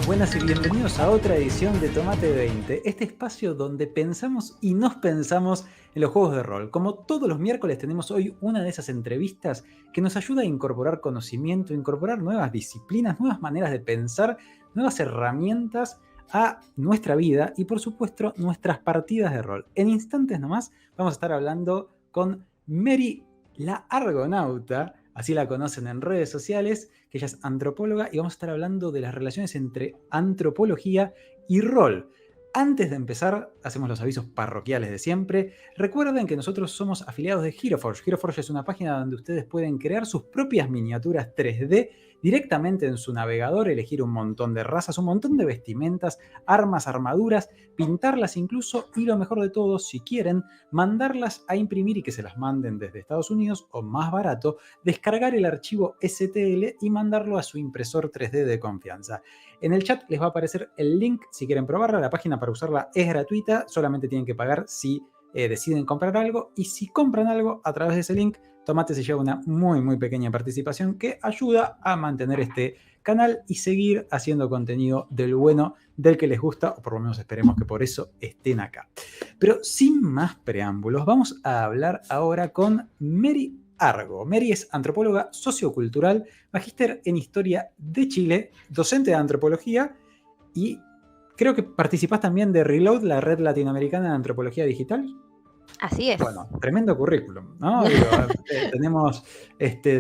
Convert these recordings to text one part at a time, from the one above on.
buenas y bienvenidos a otra edición de Tomate 20, este espacio donde pensamos y nos pensamos en los juegos de rol. Como todos los miércoles tenemos hoy una de esas entrevistas que nos ayuda a incorporar conocimiento, incorporar nuevas disciplinas, nuevas maneras de pensar, nuevas herramientas a nuestra vida y por supuesto nuestras partidas de rol. En instantes nomás vamos a estar hablando con Mary la Argonauta, así la conocen en redes sociales, que ella es antropóloga y vamos a estar hablando de las relaciones entre antropología y rol. Antes de empezar, hacemos los avisos parroquiales de siempre. Recuerden que nosotros somos afiliados de HeroForge. HeroForge es una página donde ustedes pueden crear sus propias miniaturas 3D directamente en su navegador, elegir un montón de razas, un montón de vestimentas, armas, armaduras, pintarlas incluso y lo mejor de todo, si quieren, mandarlas a imprimir y que se las manden desde Estados Unidos o más barato, descargar el archivo STL y mandarlo a su impresor 3D de confianza. En el chat les va a aparecer el link si quieren probarla. La página para usarla es gratuita, solamente tienen que pagar si deciden comprar algo, y si compran algo a través de ese link, Tomate se lleva una muy pequeña participación que ayuda a mantener este canal y seguir haciendo contenido del bueno, del que les gusta, o por lo menos esperemos que por eso estén acá. Pero sin más preámbulos, vamos a hablar ahora con Mary Argo. Mary es antropóloga sociocultural, magíster en Historia de Chile, docente de antropología y creo que participás también de Reload, la red latinoamericana de antropología digital. Así es. Bueno, tremendo currículum, ¿no? Digo, tenemos,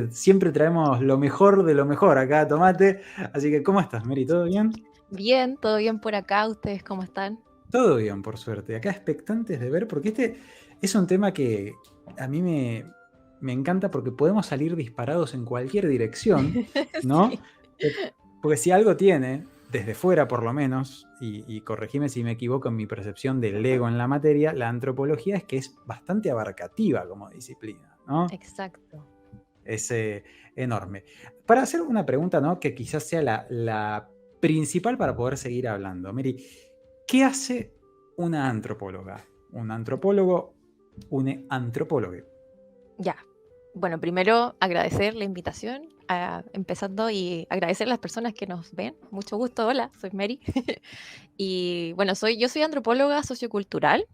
siempre traemos lo mejor de lo mejor acá, Tomate. Así que, ¿cómo estás, Mary? ¿Todo bien? Bien, todo bien por acá. ¿Ustedes cómo están? Todo bien, por suerte. Acá expectantes de ver, porque este es un tema que a mí me encanta porque podemos salir disparados en cualquier dirección, ¿no? Sí. Porque si algo tiene, desde fuera por lo menos, y corregime si me equivoco en mi percepción del ego en la materia, la antropología es que es bastante abarcativa como disciplina, ¿no? Exacto. Es enorme. Para hacer una pregunta, ¿no?, que quizás sea la principal para poder seguir hablando. Mary, ¿qué hace una antropóloga? Un antropólogo, un antropólogo. Ya. Bueno, primero agradecer la invitación, empezando y agradecer a las personas que nos ven. Mucho gusto, hola, soy Mary. Y bueno, yo soy antropóloga sociocultural,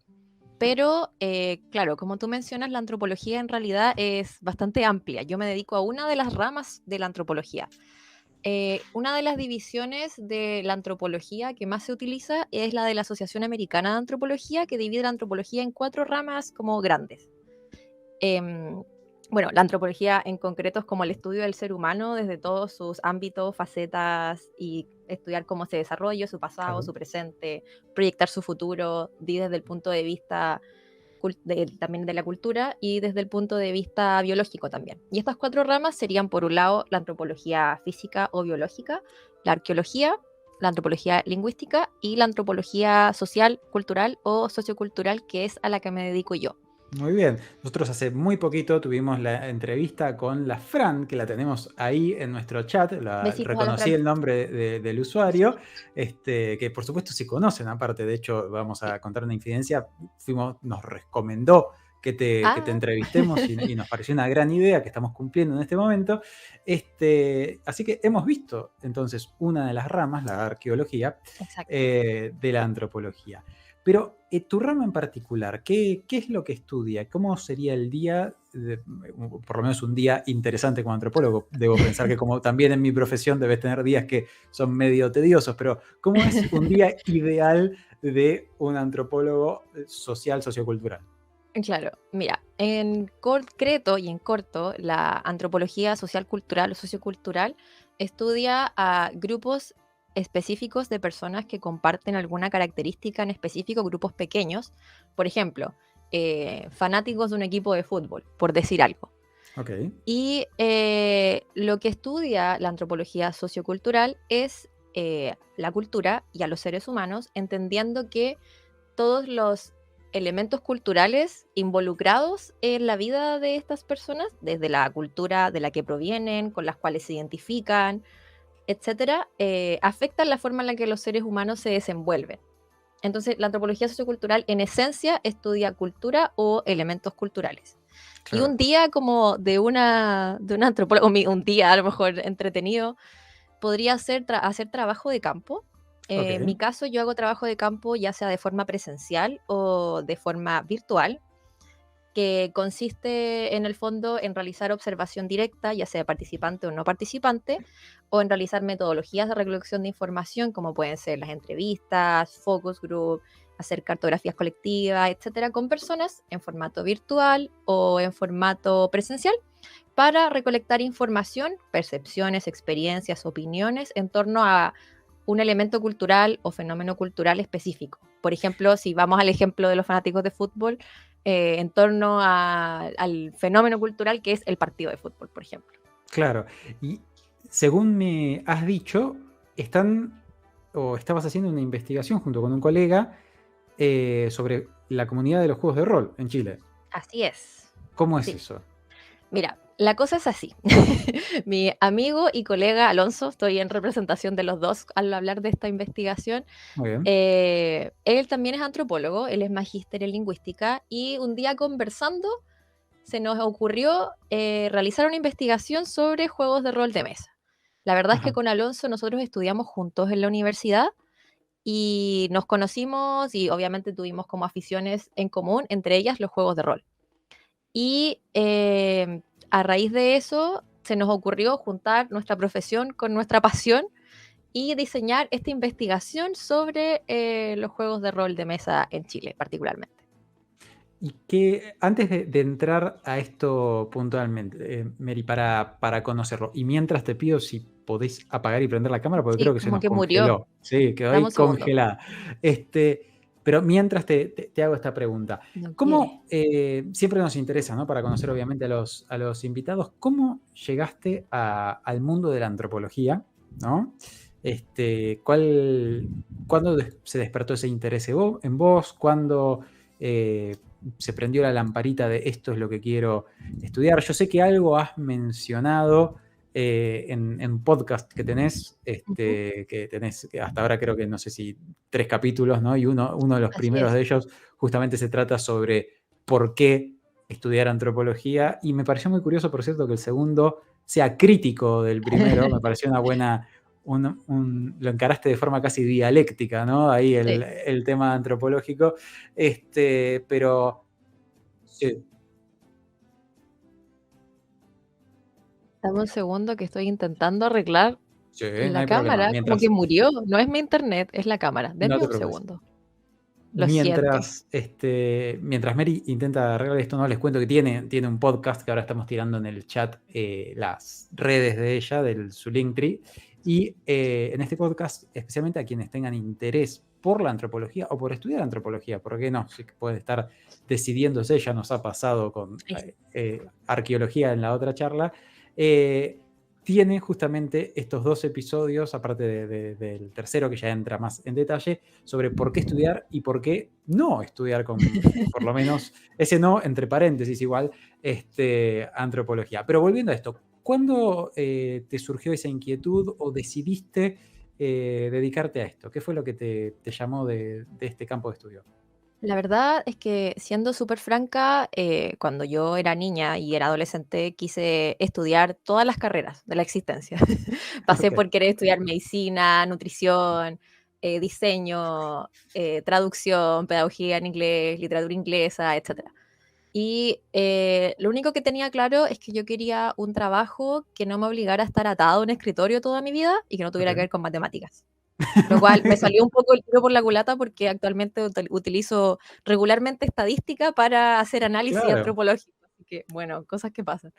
pero claro, como tú mencionas, la antropología en realidad es bastante amplia. Yo me dedico a una de las ramas de la antropología. Una de las divisiones de la antropología que más se utiliza es la de la Asociación Americana de Antropología, que divide la antropología en 4 ramas como grandes. Bueno, la antropología en concreto es como el estudio del ser humano desde todos sus ámbitos, facetas, y estudiar cómo se desarrolla, su pasado, Claro. su presente, proyectar su futuro desde el punto de vista también de la cultura y desde el punto de vista biológico también. Y estas 4 ramas serían, por un lado, la antropología física o biológica, la arqueología, la antropología lingüística y la antropología social, cultural o sociocultural, que es a la que me dedico yo. Muy bien. Nosotros hace muy poquito tuvimos la entrevista con la Fran, que la tenemos ahí en nuestro chat. Besitos a la Reconocí Fran. el nombre del usuario, que por supuesto se conocen. Aparte, de hecho, vamos a contar una infidencia. Nos recomendó que te entrevistemos y nos pareció una gran idea que estamos cumpliendo en este momento. Así que hemos visto entonces una de las ramas, la arqueología, Exacto. de la antropología. Pero tu rama en particular, ¿qué es lo que estudia? ¿Cómo sería el día, por lo menos un día interesante como antropólogo? Debo pensar que como también en mi profesión debes tener días que son medio tediosos, pero ¿cómo es un día ideal de un antropólogo social, sociocultural? Claro, mira, en concreto y en corto, la antropología social cultural o sociocultural estudia a grupos específicos de personas que comparten alguna característica en específico, grupos pequeños, por ejemplo, fanáticos de un equipo de fútbol, por decir algo. Ok. Y lo que estudia la antropología sociocultural es la cultura y a los seres humanos, entendiendo que todos los elementos culturales involucrados en la vida de estas personas, desde la cultura de la que provienen, con las cuales se identifican, etcétera, afectan la forma en la que los seres humanos se desenvuelven. Entonces, la antropología sociocultural, en esencia, estudia cultura o elementos culturales. Y Claro. un día como de una antropóloga, un día a lo mejor entretenido, podría ser hacer trabajo de campo. En mi Ok. caso, yo hago trabajo de campo ya sea de forma presencial o de forma virtual, que consiste en el fondo en realizar observación directa, ya sea participante o no participante, o en realizar metodologías de recolección de información, como pueden ser las entrevistas, focus group, hacer cartografías colectivas, etcétera, con personas en formato virtual o en formato presencial para recolectar información, percepciones, experiencias, opiniones en torno a un elemento cultural o fenómeno cultural específico. Por ejemplo, si vamos al ejemplo de los fanáticos de fútbol, en torno al fenómeno cultural que es el partido de fútbol, por ejemplo. Claro. Y según me has dicho, están o estabas haciendo una investigación junto con un colega sobre la comunidad de los juegos de rol en Chile. Así es. ¿Cómo es Sí. eso? Mira, la cosa es así. Mi amigo y colega Alonso, estoy en representación de los dos al hablar de esta investigación. Muy bien. Él también es antropólogo, él es magíster en lingüística y un día conversando se nos ocurrió realizar una investigación sobre juegos de rol de mesa. La verdad es que Ajá. con Alonso nosotros estudiamos juntos en la universidad y nos conocimos y obviamente tuvimos como aficiones en común, entre ellas los juegos de rol. Y a raíz de eso se nos ocurrió juntar nuestra profesión con nuestra pasión y diseñar esta investigación sobre los juegos de rol de mesa en Chile particularmente. Y que antes de entrar a esto puntualmente, Mary, para conocerlo, y mientras te pido si podéis apagar y prender la cámara, porque Sí, creo que se como nos que murió. congeló. Sí, quedó Dame ahí un segundo. congelada. Pero mientras te hago esta pregunta, No quiere. ¿cómo siempre nos interesa, ¿no? Para conocer obviamente a los invitados, ¿cómo llegaste al mundo de la antropología? ¿No? ¿Cuándo se despertó ese interés en vos? ¿Cuándo se prendió la lamparita de esto es lo que quiero estudiar? Yo sé que algo has mencionado en podcast Ujú. que tenés que hasta ahora creo que no sé si 3 capítulos, ¿no? Y uno de los Así primeros es. de ellos justamente se trata sobre por qué estudiar antropología. Y me pareció muy curioso, por cierto, que el segundo sea crítico del primero. Me pareció una buena, lo encaraste de forma casi dialéctica, ¿no? Ahí Sí. el tema antropológico. Pero sí, Dame un segundo que estoy intentando arreglar sí, no la hay problema. cámara. Como que murió. No es mi internet, es la cámara. No Denme te un preocupes. segundo. Lo siento. Mientras Mary intenta arreglar esto, no les cuento que tiene un podcast que ahora estamos tirando en el chat las redes de ella, su Linktree. Y en este podcast, especialmente a quienes tengan interés por la antropología o por estudiar antropología, ¿por qué no? Sí que puede estar decidiéndose, ya nos ha pasado con Sí. arqueología en la otra charla. eh, Tiene justamente estos 2 episodios, aparte del tercero que ya entra más en detalle, sobre por qué estudiar y por qué no estudiar con, por lo menos, ese no, entre paréntesis igual, antropología. Pero volviendo a esto, ¿cuándo te surgió esa inquietud o decidiste dedicarte a esto? ¿Qué fue lo que te llamó de este campo de estudio? La verdad es que, siendo súper franca, cuando yo era niña y era adolescente, quise estudiar todas las carreras de la existencia. Pasé Ok. por querer estudiar medicina, nutrición, diseño, traducción, pedagogía en inglés, literatura inglesa, etcétera. Y lo único que tenía claro es que yo quería un trabajo que no me obligara a estar atado a un escritorio toda mi vida y que no tuviera que Ok. ver con matemáticas. Lo cual me salió un poco el tiro por la culata porque actualmente utilizo regularmente estadística para hacer análisis Claro. antropológico. Así que, bueno, cosas que pasan.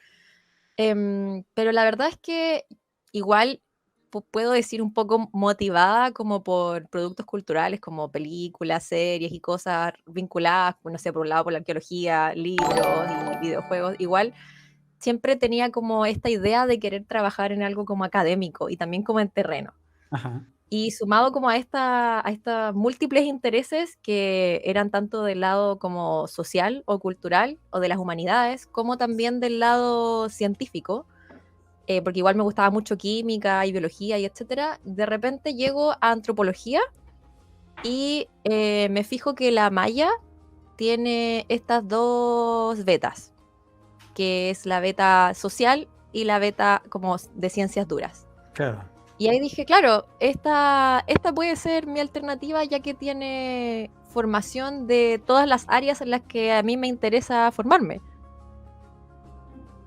Pero la verdad es que igual puedo decir un poco motivada como por productos culturales como películas, series y cosas vinculadas, no sé, por un lado por la arqueología, libros y videojuegos. Igual siempre tenía como esta idea de querer trabajar en algo como académico y también como en terreno. Ajá. Y sumado como a estas múltiples intereses que eran tanto del lado como social o cultural o de las humanidades, como también del lado científico, porque igual me gustaba mucho química y biología y etcétera, de repente llego a antropología y me fijo que la malla tiene estas dos vetas, que es la beta social y la beta como de ciencias duras. Claro. Y ahí dije, claro, esta puede ser mi alternativa ya que tiene formación de todas las áreas en las que a mí me interesa formarme.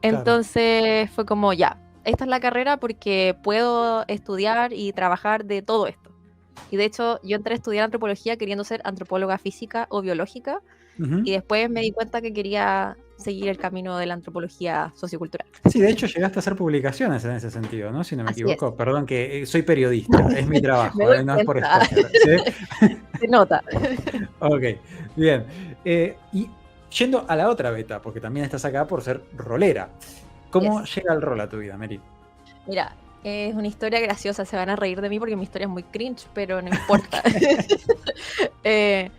Claro. Entonces fue como, ya, esta es la carrera porque puedo estudiar y trabajar de todo esto. Y de hecho, yo entré a estudiar antropología queriendo ser antropóloga física o biológica, y Ujú. después me di cuenta que quería seguir el camino de la antropología sociocultural. Sí, de hecho llegaste a hacer publicaciones en ese sentido, ¿no? Si no me Así es. equivoco. Perdón que soy periodista, es mi Me trabajo, doy no es por cuenta. escoger. ¿Sí? Se nota. Ok, bien. Y yendo a la otra beta, porque también estás acá por ser rolera. ¿Cómo Yes. llega el rol a tu vida, Mary? Mira, es una historia graciosa, se van a reír de mí porque mi historia es muy cringe, pero no importa. Eh,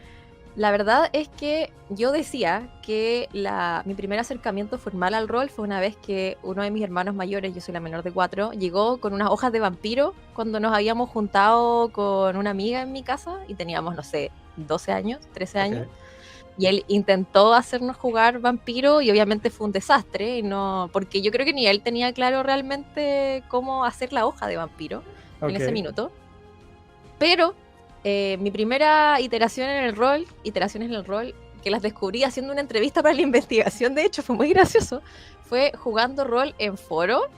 la verdad es que yo decía que mi primer acercamiento formal al rol fue una vez que uno de mis hermanos mayores, yo soy la menor de 4, llegó con unas hojas de vampiro cuando nos habíamos juntado con una amiga en mi casa y teníamos, no sé, 12 años, 13 Ok, años. Y él intentó hacernos jugar vampiro y obviamente fue un desastre, y no, porque yo creo que ni él tenía claro realmente cómo hacer la hoja de vampiro en ok. ese minuto. Pero mi primera iteraciones en el rol, que las descubrí haciendo una entrevista para la investigación, de hecho, fue muy gracioso, fue jugando rol en foro.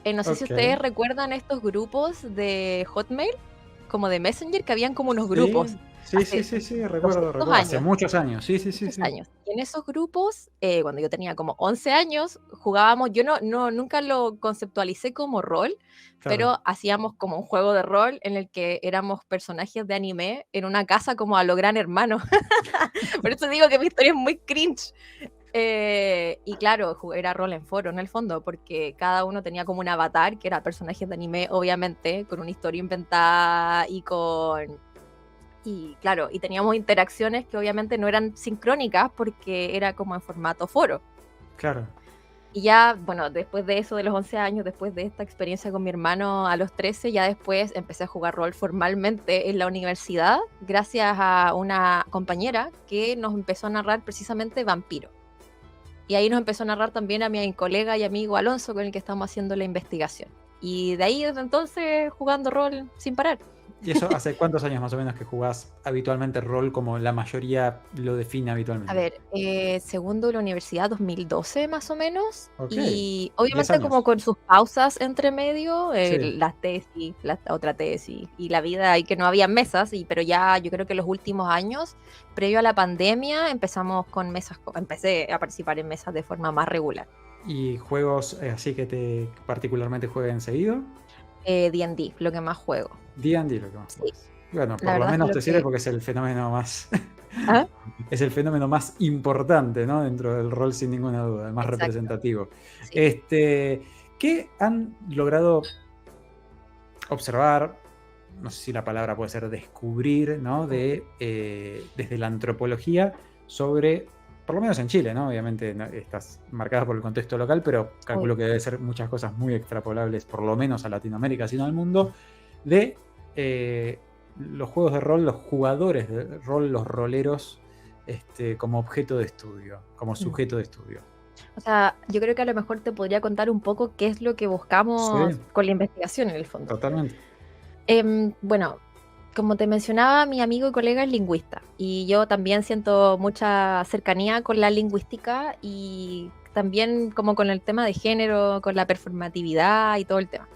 No sé si Ok. ustedes recuerdan estos grupos de Hotmail, como de Messenger, que habían como unos grupos Sí, sí, sí, hace sí, sí, recuerdo, 200 recuerdo. Hace años muchos años. Sí, sí, sí, muchos sí. años. Y en esos grupos, cuando yo tenía como 11 años, jugábamos, yo nunca lo conceptualicé como rol, Claro. pero hacíamos como un juego de rol en el que éramos personajes de anime en una casa como a lo Gran Hermano. Por eso digo que mi historia es muy cringe. Y claro, era rol en foro en el fondo, porque cada uno tenía como un avatar que era personajes de anime, obviamente, con una historia inventada y claro, y teníamos interacciones que obviamente no eran sincrónicas porque era como en formato foro. Claro. Y ya, bueno, después de eso, de los 11 años, después de esta experiencia con mi hermano a los 13, ya después empecé a jugar rol formalmente en la universidad, gracias a una compañera que nos empezó a narrar precisamente Vampiro. Y ahí nos empezó a narrar también a mi colega y amigo Alonso, con el que estamos haciendo la investigación. Y de ahí, desde entonces, jugando rol sin parar. ¿Y eso hace cuántos años más o menos que jugás habitualmente rol como la mayoría lo define A habitualmente? ver, segundo de la universidad, 2012 más o menos, Ok, y 10 obviamente como años. con sus pausas entre medio, Sí. las tesis, la otra tesis y la vida, y que no había mesas, pero ya yo creo que los últimos años, previo a la pandemia, empezamos con mesas, empecé a participar en mesas de forma más regular. ¿Y juegos así que te particularmente jueguen seguido? D&D, lo que más juego. D&D lo que más Sí, juegas. Bueno, la por lo verdad es menos lo te sirve que... porque es el fenómeno más ¿Ah? es el fenómeno más importante, ¿no? Dentro del rol sin ninguna duda, el más Exacto, representativo. sí. Este, ¿qué han logrado observar? No sé si la palabra puede ser descubrir, ¿no? Desde la antropología sobre, por lo menos en Chile, ¿no? Obviamente estás marcada por el contexto local, pero calculo Obvio. que debe ser muchas cosas muy extrapolables, por lo menos a Latinoamérica, sino al mundo, de los juegos de rol, los jugadores de rol, los roleros, como objeto de estudio, como Mm. sujeto de estudio. O sea, yo creo que a lo mejor te podría contar un poco qué es lo que buscamos Sí, con la investigación en el fondo. totalmente. Bueno, como te mencionaba, mi amigo y colega es lingüista y yo también siento mucha cercanía con la lingüística y también como con el tema de género, con la performatividad y todo el tema.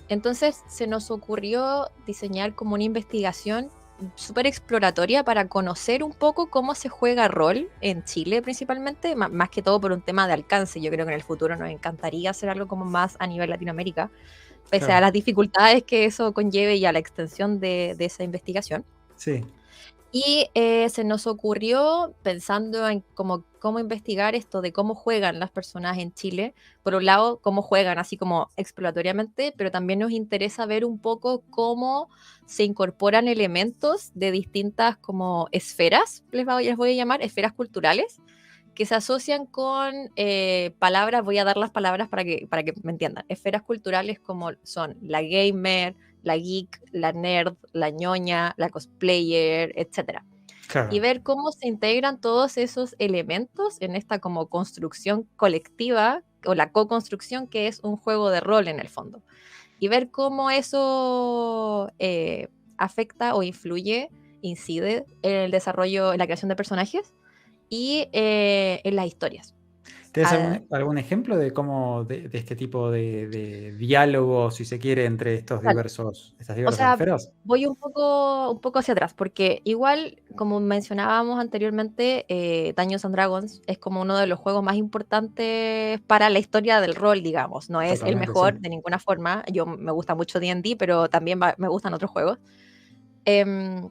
Entonces se nos ocurrió diseñar como una investigación súper exploratoria para conocer un poco cómo se juega rol en Chile principalmente, más que todo por un tema de alcance. Yo creo que en el futuro nos encantaría hacer algo como más a nivel Latinoamérica, pese a Claro. las dificultades que eso conlleve y a la extensión de esa investigación. Sí, Y se nos ocurrió, pensando en cómo investigar esto de cómo juegan las personas en Chile, por un lado, cómo juegan así como exploratoriamente, pero también nos interesa ver un poco cómo se incorporan elementos de distintas como esferas, les voy a llamar, esferas culturales, que se asocian con palabras, voy a dar las palabras para que me entiendan, esferas culturales como son la gamer, la geek, la nerd, la ñoña, la cosplayer, etcétera. Y claro. ver cómo se integran todos esos elementos en esta como construcción colectiva o la co-construcción que es un juego de rol en el fondo. y ver cómo eso afecta o incide en el desarrollo, en la creación de personajes y en las historias. ¿Tienes Ah, algún ejemplo de cómo, de este tipo de diálogo, si se quiere, entre estas claro. O diversas sea, esferas? voy un poco hacia atrás, porque igual, como mencionábamos anteriormente, Dungeons and Dragons es como uno de los juegos más importantes para la historia del rol, digamos. No es el Totalmente, sí. mejor de ninguna forma. Yo me gusta mucho D&D, pero también me gustan otros juegos. Em,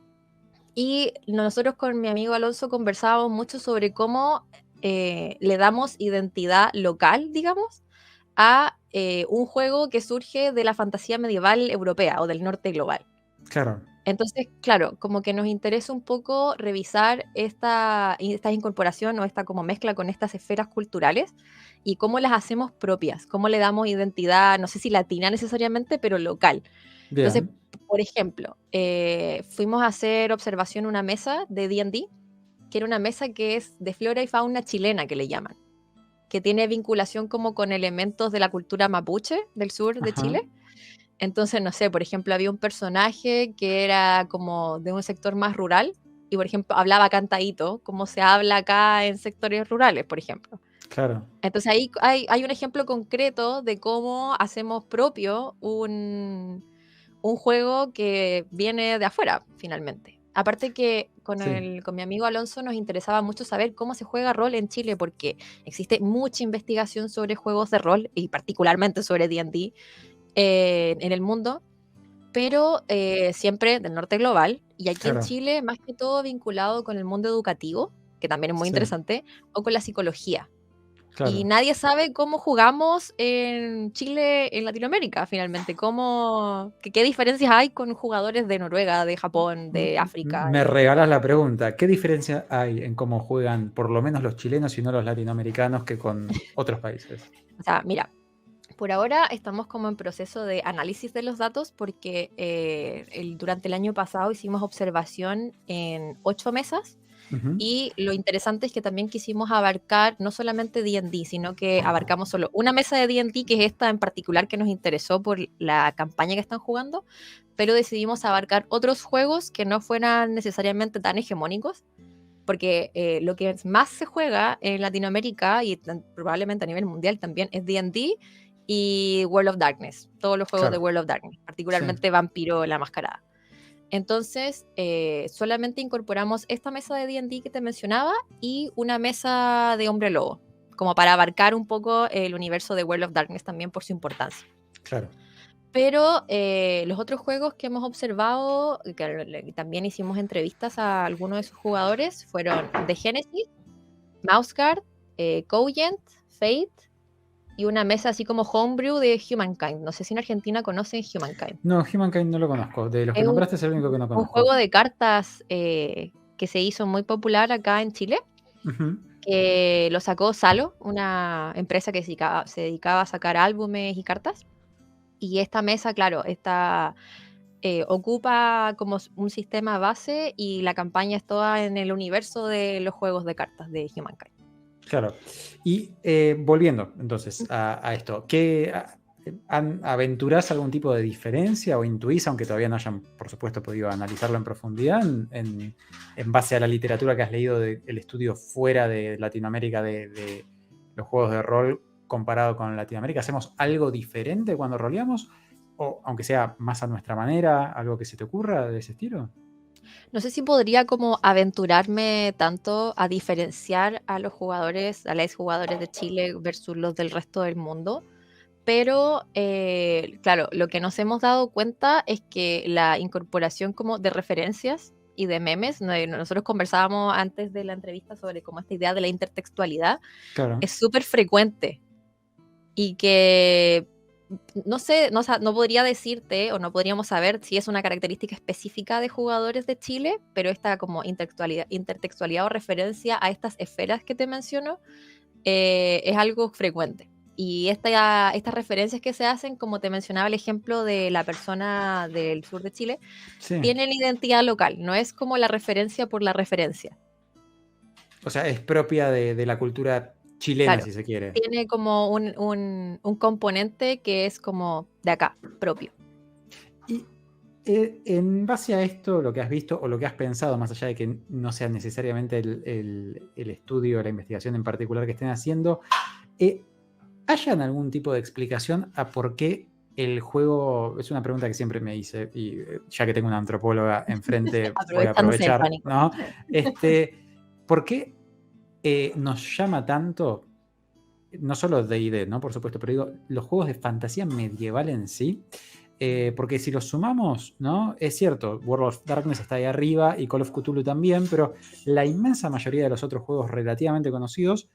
y nosotros con mi amigo Alonso conversábamos mucho sobre cómo le damos identidad local, digamos, a un juego que surge de la fantasía medieval europea o del norte global. Claro, Entonces, claro, como que nos interesa un poco revisar esta incorporación o esta como mezcla con estas esferas culturales y cómo las hacemos propias, cómo le damos identidad, no sé si latina necesariamente, pero local. Entonces, bien, por ejemplo, fuimos a hacer observación en una mesa de D&D, que era una mesa que es de flora y fauna chilena, que le llaman, que tiene vinculación como con elementos de la cultura mapuche del sur de ajá, Chile. Entonces, no sé, por ejemplo, había un personaje que era como de un sector más rural y, por ejemplo, hablaba cantadito, como se habla acá en sectores rurales, por ejemplo. claro, Entonces ahí hay un ejemplo concreto de cómo hacemos propio un juego que viene de afuera, finalmente. Aparte que sí, con mi amigo Alonso nos interesaba mucho saber cómo se juega rol en Chile, porque existe mucha investigación sobre juegos de rol y particularmente sobre D&D en el mundo, pero siempre del norte global y aquí en claro, Chile más que todo vinculado con el mundo educativo, que también es muy sí, interesante, o con la psicología. Y claro. nadie sabe cómo jugamos en Chile, en Latinoamérica, finalmente. Qué diferencias hay con jugadores de Noruega, de Japón, de África? Me regalas la pregunta. ¿Qué diferencia hay en cómo juegan por lo menos los chilenos y no los latinoamericanos que con otros países? O sea, mira, por ahora estamos como en proceso de análisis de los datos porque durante el año pasado hicimos observación en 8 mesas. Ujú, Y lo interesante es que también quisimos abarcar no solamente D&D, sino que abarcamos solo una mesa de D&D, que es esta en particular que nos interesó por la campaña que están jugando, pero decidimos abarcar otros juegos que no fueran necesariamente tan hegemónicos, porque lo que más se juega en Latinoamérica y probablemente a nivel mundial también es D&D y World of Darkness, todos los juegos de claro, World of Darkness, sí, particularmente Vampiro la Mascarada. Entonces, solamente incorporamos esta mesa de D&D que te mencionaba y una mesa de Hombre Lobo, como para abarcar un poco el universo de World of Darkness también por su importancia. claro. Pero los otros juegos que hemos observado, que también hicimos entrevistas a algunos de sus jugadores, fueron The Genesis, Mouseguard, Cogent, Fate y una mesa así como Homebrew de Humankind. No sé si en Argentina conocen Humankind. No, Humankind no lo conozco. De los que Es nombraste es el único que no un juego conozco. de cartas que se hizo muy popular acá en Chile, Ujú, que lo sacó Salo, una empresa que se dedicaba a sacar álbumes y cartas. Y esta mesa, claro, ocupa como un sistema base y la campaña es toda en el universo de los juegos de cartas de Humankind. claro. Y volviendo entonces a esto, ¿aventurás algún tipo de diferencia o intuís, aunque todavía no hayan, por supuesto, podido analizarlo en profundidad, en base a la literatura que has leído del estudio fuera de Latinoamérica de los juegos de rol comparado con Latinoamérica? ¿Hacemos algo diferente cuando roleamos? O aunque sea más a nuestra manera, algo que se te ocurra de ese estilo? No sé si podría como aventurarme tanto a diferenciar a los jugadores, a los jugadores de Chile versus los del resto del mundo. Pero, claro, lo que nos hemos dado cuenta es que la incorporación como de referencias y de memes, nosotros conversábamos antes de la entrevista sobre como esta idea de la intertextualidad, Claro, es súper frecuente y que no sé, no podría decirte o no podríamos saber si es una característica específica de jugadores de Chile, pero esta como intertextualidad o referencia a estas esferas que te menciono es algo frecuente. Y estas referencias que se hacen, como te mencionaba el ejemplo de la persona del sur de Chile, sí. tienen identidad local, no es como la referencia por la referencia. O sea, es propia de la cultura chilena, Claro, si se quiere. tiene como un componente que es como de acá, propio. Y en base a esto, lo que has visto o lo que has pensado, más allá de que no sea necesariamente el estudio o la investigación en particular que estén haciendo, ¿hayan algún tipo de explicación a por qué el juego? Es una pregunta que siempre me hice y ya que tengo una antropóloga enfrente, voy a Aprovechándose del aprovechar, pánico. ¿no? ¿Por qué nos llama tanto, no solo D&D, ¿no? Por supuesto, pero digo, los juegos de fantasía medieval en sí? Porque si los sumamos, ¿no? Es cierto, World of Darkness está ahí arriba y Call of Cthulhu también, pero la inmensa mayoría de los otros juegos relativamente conocidos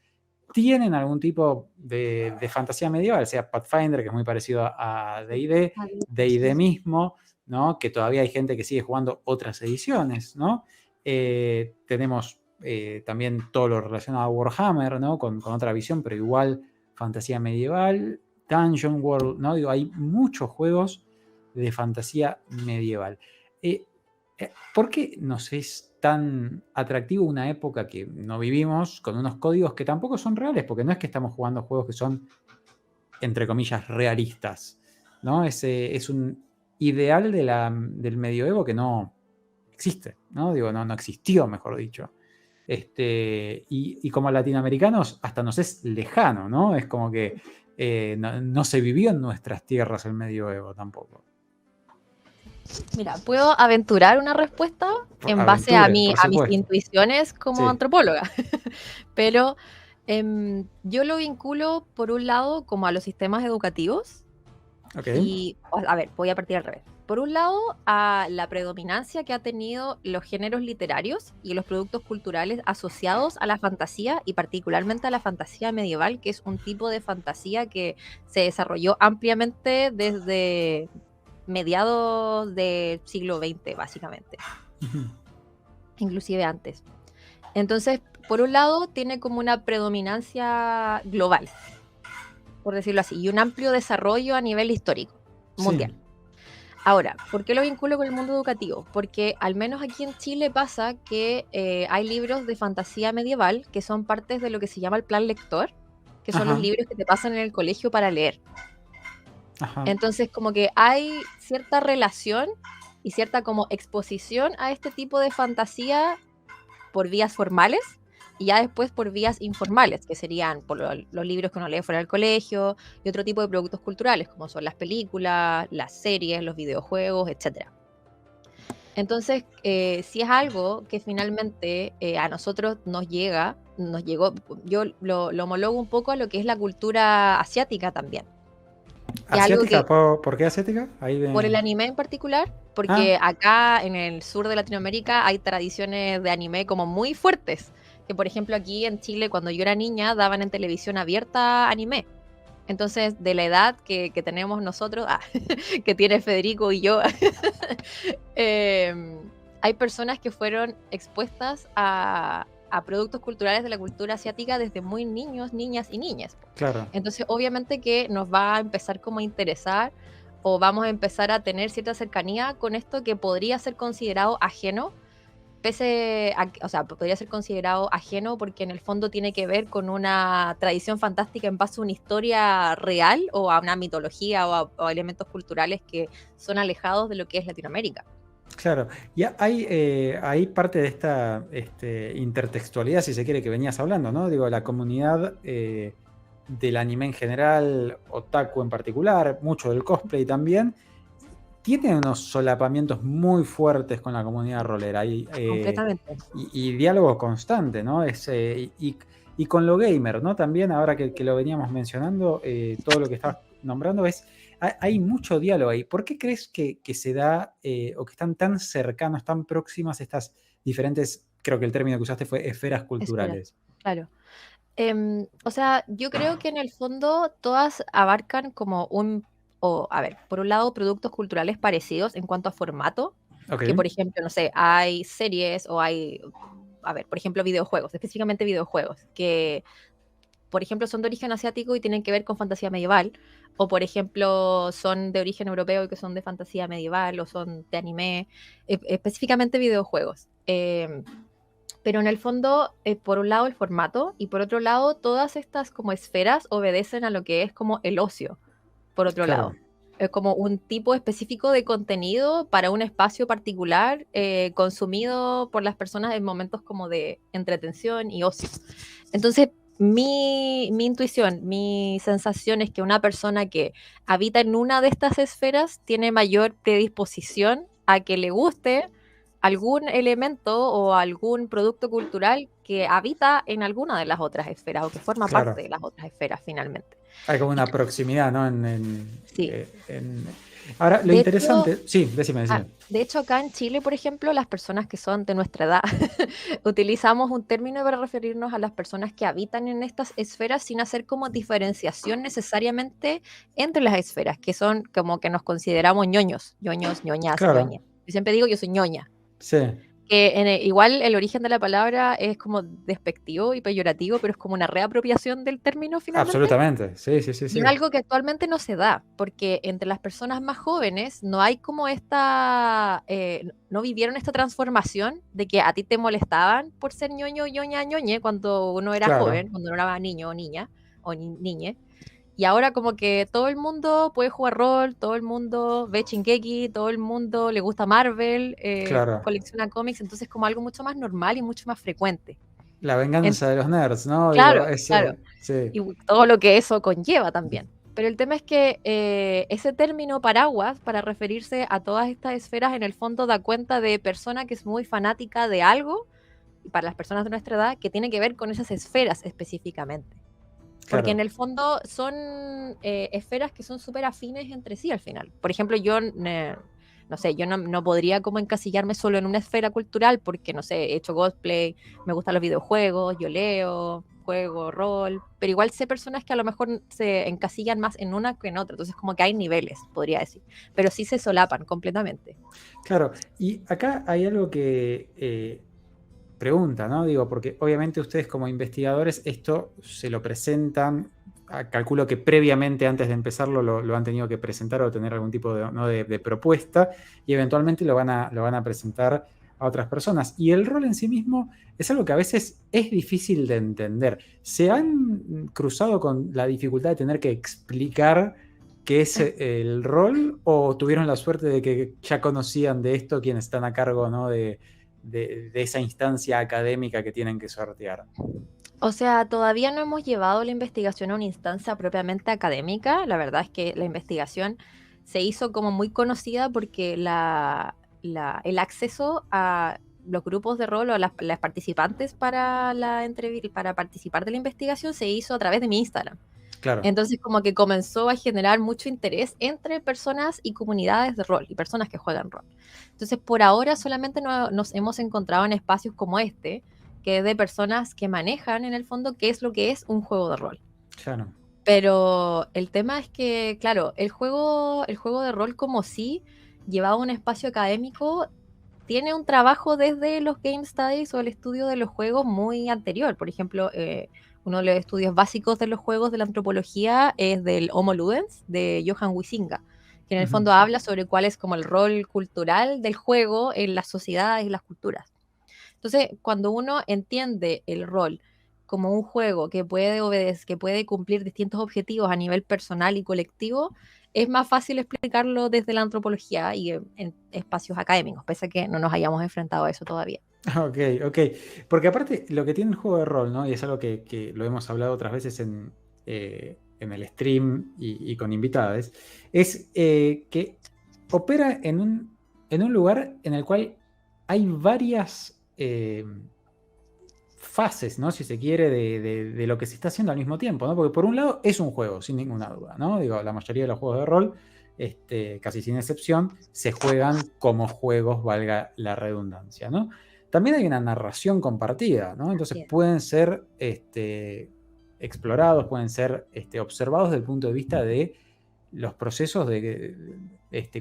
tienen algún tipo de fantasía medieval, sea Pathfinder, que es muy parecido a D&D, D&D mismo, ¿no? Que todavía hay gente que sigue jugando otras ediciones, ¿no? Tenemos también todo lo relacionado a Warhammer, ¿no? Con otra visión, pero igual fantasía medieval, Dungeon World, ¿no? Digo, hay muchos juegos de fantasía medieval. ¿Por qué nos es tan atractivo una época que no vivimos con unos códigos que tampoco son reales? Porque no es que estamos jugando juegos que son, entre comillas, realistas, ¿no? Es un ideal del medioevo que no existe, ¿no? Digo, no existió, mejor dicho. Y como latinoamericanos hasta nos es lejano, ¿no? Es como que no se vivió en nuestras tierras el medioevo tampoco. Mira, puedo aventurar una respuesta en base Aventure, por a mis supuesto. intuiciones como Sí. antropóloga, pero yo lo vinculo por un lado como a los sistemas educativos Ok. y, a ver, voy a partir al revés. Por un lado, a la predominancia que ha tenido los géneros literarios y los productos culturales asociados a la fantasía y particularmente a la fantasía medieval, que es un tipo de fantasía que se desarrolló ampliamente desde mediados del siglo XX, básicamente, inclusive antes. Entonces, por un lado, tiene como una predominancia global, por decirlo así, y un amplio desarrollo a nivel histórico, mundial. Sí. Ahora, ¿por qué lo vinculo con el mundo educativo? Porque al menos aquí en Chile pasa que hay libros de fantasía medieval que son partes de lo que se llama el plan lector, que son los Ajá. libros que te pasan en el colegio para leer. Ajá. Entonces, como que hay cierta relación y cierta como exposición a este tipo de fantasía por vías formales y ya después por vías informales, que serían por los libros que uno lee fuera del colegio y otro tipo de productos culturales, como son las películas, las series, los videojuegos, etc. Entonces, si es algo que finalmente a nosotros nos llegó, yo lo homologo un poco a lo que es la cultura asiática también. Que es algo que ¿Asiática? ¿Por qué asiática? por el anime en particular, Ah, porque acá en el sur de Latinoamérica hay tradiciones de anime como muy fuertes. Que por ejemplo aquí en Chile cuando yo era niña daban en televisión abierta anime. Entonces de la edad que tenemos nosotros, que tiene Federico y yo, hay personas que fueron expuestas a productos culturales de la cultura asiática desde muy niños, niñas y niñas. claro. Entonces, obviamente que nos va a empezar como a interesar o vamos a empezar a tener cierta cercanía con esto que podría ser considerado ajeno, o sea, podría ser considerado ajeno porque en el fondo tiene que ver con una tradición fantástica en base a una historia real o a una mitología o a elementos culturales que son alejados de lo que es Latinoamérica. Claro. Y hay parte de esta intertextualidad, si se quiere, que venías hablando, ¿no? Digo, la comunidad del anime en general, otaku en particular, mucho del cosplay también, tiene unos solapamientos muy fuertes con la comunidad rolera Completamente. y diálogo constante, ¿no? Y con lo gamer, ¿no? También, ahora que lo veníamos mencionando, todo lo que estabas nombrando hay mucho diálogo ahí. ¿Por qué crees que se da o que están tan cercanos, tan próximas estas diferentes, creo que el término que usaste fue esferas Espera, culturales? claro. O sea, yo creo que en el fondo todas abarcan como a ver, por un lado, productos culturales parecidos en cuanto a formato, Ok. que por ejemplo, no sé, hay series o hay, a ver, por ejemplo, videojuegos, específicamente videojuegos, que por ejemplo son de origen asiático y tienen que ver con fantasía medieval, o por ejemplo son de origen europeo y que son de fantasía medieval, o son de anime, específicamente videojuegos. Pero en el fondo, por un lado el formato y por otro lado todas estas como esferas obedecen a lo que es como el ocio, por otro Claro, lado. Es como un tipo específico de contenido para un espacio particular consumido por las personas en momentos como de entretención y ocio. Entonces, mi intuición, mi sensación es que una persona que habita en una de estas esferas tiene mayor predisposición a que le guste algún elemento o algún producto cultural que habita en alguna de las otras esferas o que forma claro. parte de las otras esferas finalmente. Hay como Y una proximidad, ¿no? sí, Ahora, lo de hecho, interesante... Sí, decime. de hecho acá en Chile, por ejemplo, las personas que son de nuestra edad utilizamos un término para referirnos a las personas que habitan en estas esferas sin hacer como diferenciación necesariamente entre las esferas, que son como que nos consideramos ñoños, ñoños, ñoñas, Claro, ñoñas. Yo siempre digo yo soy ñoña. sí, Que igual el origen de la palabra es como despectivo y peyorativo, pero es como una reapropiación del término finalmente. absolutamente. Sí, sí, sí, Y es sí. algo que actualmente no se da, porque entre las personas más jóvenes no hay como esta, no vivieron esta transformación de que a ti te molestaban por ser ñoño, ñoña, ñoñe cuando uno era Claro. joven, cuando uno era niño o niña o niñe. Y ahora como que todo el mundo puede jugar rol, todo el mundo ve Shingeki, todo el mundo le gusta Marvel, Claro. colecciona cómics, entonces como algo mucho más normal y mucho más frecuente. La En- venganza de los nerds, ¿no? claro, Digo, claro. eso, sí, Y todo lo que eso conlleva también. Pero el tema es que ese término paraguas para referirse a todas estas esferas en el fondo da cuenta de persona que es muy fanática de algo, y para las personas de nuestra edad, que tiene que ver con esas esferas específicamente. Porque en claro. el fondo son esferas que son súper afines entre sí al final. Por ejemplo, yo no sé, yo no podría como encasillarme solo en una esfera cultural porque, no sé, he hecho cosplay, me gustan los videojuegos, yo leo, juego rol, pero igual sé personas que a lo mejor se encasillan más en una que en otra, entonces como que hay niveles, podría decir, pero sí se solapan completamente. Claro. Y acá hay algo que pregunta, ¿no? Digo, porque obviamente ustedes como investigadores esto se lo presentan, calculo que previamente antes de empezarlo lo han tenido que presentar o tener algún tipo de, ¿no? de propuesta y eventualmente lo van a presentar a otras personas. Y el rol en sí mismo es algo que a veces es difícil de entender. ¿Se han cruzado con la dificultad de tener que explicar qué es el rol o tuvieron la suerte de que ya conocían de esto quienes están a cargo, ¿no? de esa instancia académica que tienen que sortear? O sea, todavía no hemos llevado la investigación a una instancia propiamente académica. La verdad es que la investigación se hizo como muy conocida porque el acceso a los grupos de rol o a las participantes para para participar de la investigación se hizo a través de mi Instagram. Claro, Entonces como que comenzó a generar mucho interés entre personas y comunidades de rol y personas que juegan rol. Entonces por ahora solamente nos hemos encontrado en espacios como este, que es de personas que manejan en el fondo qué es lo que es un juego de rol. claro. Pero el tema es que, claro, el juego de rol como sí, llevado a un espacio académico, tiene un trabajo desde los Game Studies o el estudio de los juegos muy anterior. Por ejemplo, uno de los estudios básicos de los juegos de la antropología es del Homo Ludens, de Johan Huizinga, que en el Ujú. fondo habla sobre cuál es como el rol cultural del juego en las sociedades y las culturas. Entonces, cuando uno entiende el rol como un juego que puede obedecer, que puede cumplir distintos objetivos a nivel personal y colectivo, es más fácil explicarlo desde la antropología y en espacios académicos, pese a que no nos hayamos enfrentado a eso todavía. Ok, ok. Porque aparte, lo que tiene el juego de rol, ¿no? Y es algo que lo hemos hablado otras veces en el stream y con invitadas, es que opera en un lugar en el cual hay varias fases, ¿no? Si se quiere, de lo que se está haciendo al mismo tiempo, ¿no? Porque por un lado es un juego, sin ninguna duda, ¿no? Digo, la mayoría de los juegos de rol, casi sin excepción, se juegan como juegos, valga la redundancia, ¿no? También hay una narración compartida, ¿no? Entonces Así es. pueden ser explorados, pueden ser observados desde el punto de vista de los procesos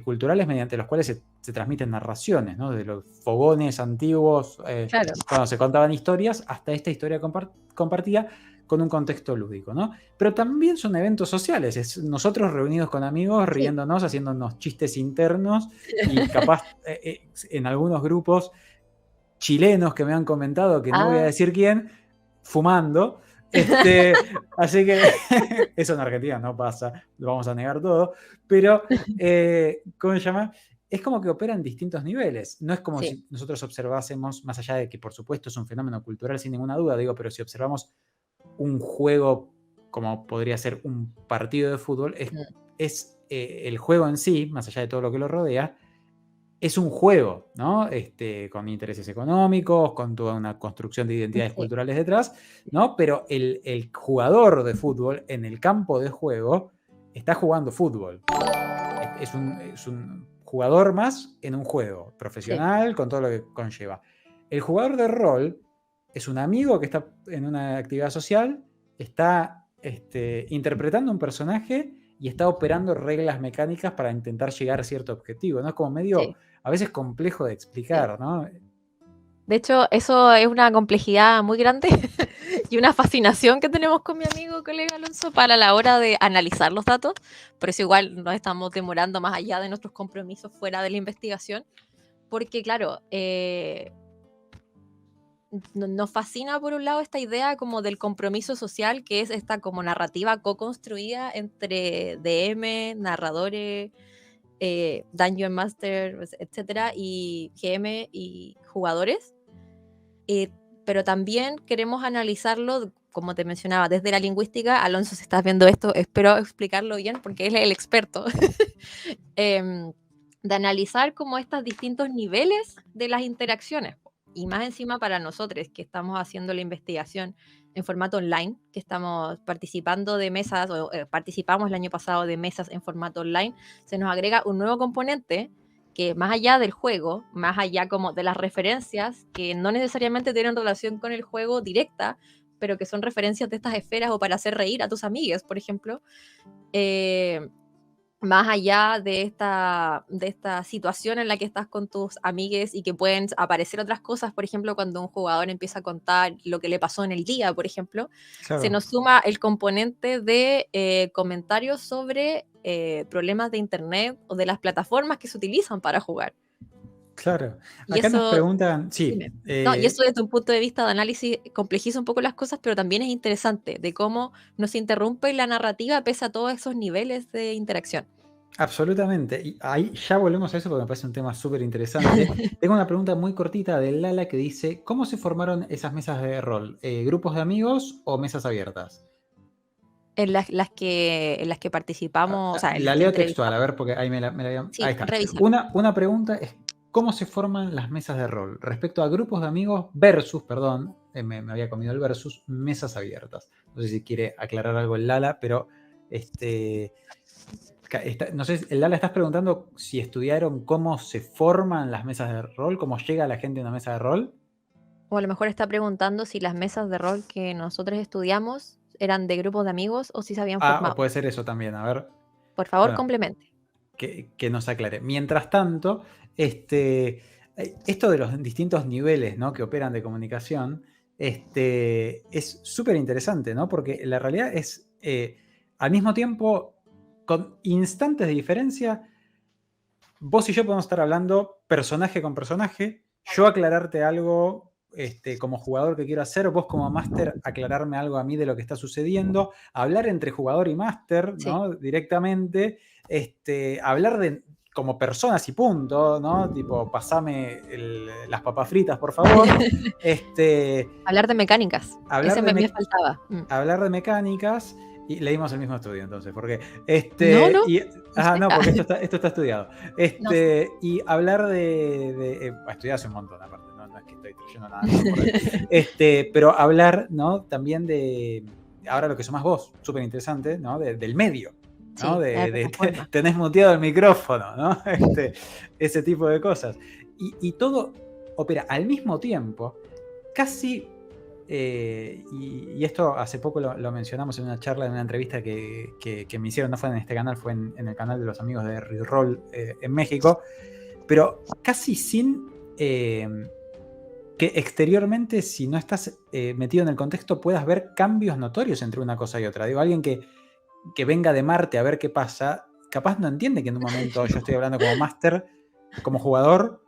culturales mediante los cuales se transmiten narraciones, ¿no? De los fogones antiguos, Claro, cuando se contaban historias, hasta esta historia compartida con un contexto lúdico, ¿no? Pero también son eventos sociales, es nosotros reunidos con amigos, sí, riéndonos, haciéndonos chistes internos y capaz en algunos grupos chilenos que me han comentado, que no voy a Ah, decir quién, fumando. Este, así que eso en Argentina no pasa, lo vamos a negar todo, pero ¿cómo se llama? Es como que opera en distintos niveles. No es como sí, si nosotros observásemos, más allá de que por supuesto es un fenómeno cultural sin ninguna duda, digo, pero si observamos un juego como podría ser un partido de fútbol, mm, el juego en sí, más allá de todo lo que lo rodea, es un juego, ¿no? Con intereses económicos, con toda una construcción de identidades sí, culturales detrás, ¿no? Pero el jugador de fútbol en el campo de juego está jugando fútbol. Es un jugador más en un juego sí, profesional con todo lo que conlleva. El jugador de rol es un amigo que está en una actividad social, está interpretando un personaje y está operando reglas mecánicas para intentar llegar a cierto objetivo, ¿no? Es como medio, sí, a veces complejo de sí. explicar, ¿no? De hecho, eso es una complejidad muy grande y una fascinación que tenemos con mi amigo colega Alonso para la hora de analizar los datos. Por eso igual nos estamos demorando más allá de nuestros compromisos fuera de la investigación. Porque claro, nos fascina por un lado esta idea como del compromiso social, que es esta como narrativa co-construida entre DM, narradores, Dungeon Master, etcétera, y GM y jugadores. Eh, pero también queremos analizarlo, como te mencionaba, desde la lingüística. Alonso, si estás viendo esto, espero explicarlo bien porque él es el experto. Em, de analizar como estos distintos niveles de las interacciones. Y más encima para nosotros que estamos haciendo la investigación en formato online, que estamos participando de mesas, o participamos el año pasado de mesas en formato online, se nos agrega un nuevo componente que más allá del juego, más allá como de las referencias, que no necesariamente tienen relación con el juego directa, pero que son referencias de estas esferas o para hacer reír a tus amigues, por ejemplo, eh, más allá de esta situación en la que estás con tus amigues y que pueden aparecer otras cosas, por ejemplo, cuando un jugador empieza a contar lo que le pasó en el día, por ejemplo, se Claro, nos suma el componente de comentarios sobre problemas de Internet o de las plataformas que se utilizan para jugar. claro. Y Acá nos eso, preguntan, sí, dime. No, y eso desde un punto de vista de análisis complejiza un poco las cosas, pero también es interesante de cómo nos interrumpe la narrativa pese a todos esos niveles de interacción. absolutamente. Y ahí ya volvemos a eso porque me parece un tema súper interesante. Tengo una pregunta muy cortita de Lala que dice, ¿cómo se formaron esas mesas de rol? ¿Grupos de amigos o mesas abiertas? En las que participamos, o sea, en las La que leo textual, a entrevistamos. ver, porque ahí ahí Sí, está. revísalo. Una pregunta es, ¿cómo se forman las mesas de rol respecto a grupos de amigos versus, perdón, me había comido el versus, mesas abiertas? No sé si quiere aclarar algo el Lala, pero este, no sé, el Lala estás preguntando si estudiaron cómo se forman las mesas de rol, cómo llega la gente a una mesa de rol. O a lo mejor está preguntando si las mesas de rol que nosotros estudiamos eran de grupos de amigos o si se habían Ah, o formado. puede ser eso también, a ver. Por favor, Bueno, complemente. que nos aclare. Mientras tanto, esto de los distintos niveles, ¿no?, que operan de comunicación, es súper interesante, ¿no? Porque la realidad es, al mismo tiempo, con instantes de diferencia, vos y yo podemos estar hablando personaje con personaje, yo aclararte algo como jugador que quiero hacer, vos como máster aclararme algo a mí de lo que está sucediendo, hablar entre jugador y máster, Sí. ¿no? Directamente, hablar de como personas y punto, ¿no? Tipo, pasame las papas fritas, por favor. Este, Hablar de mecánicas. hablar Ese de, me faltaba. hablar de mecánicas, y leímos el mismo estudio entonces, porque No, no, no, no sé. porque esto está estudiado. No sé. Y hablar estudié hace un montón aparte, no es que estoy trayendo nada nuevo por ahí. Pero hablar, ¿no?, también de, ahora lo que somos vos, súper interesante, ¿no?, del medio, ¿no? Sí, de la plataforma. Tenés muteado el micrófono, ¿no? Ese tipo de cosas. Y todo opera al mismo tiempo, casi y esto hace poco lo mencionamos en una charla, en una entrevista que me hicieron, no fue en este canal, fue en el canal de los amigos de Reroll en México, pero casi sin que exteriormente, si no estás metido en el contexto, puedas ver cambios notorios entre una cosa y otra. Digo, alguien que venga de Marte a ver qué pasa, capaz no entiende que en un momento yo estoy hablando como máster, como jugador,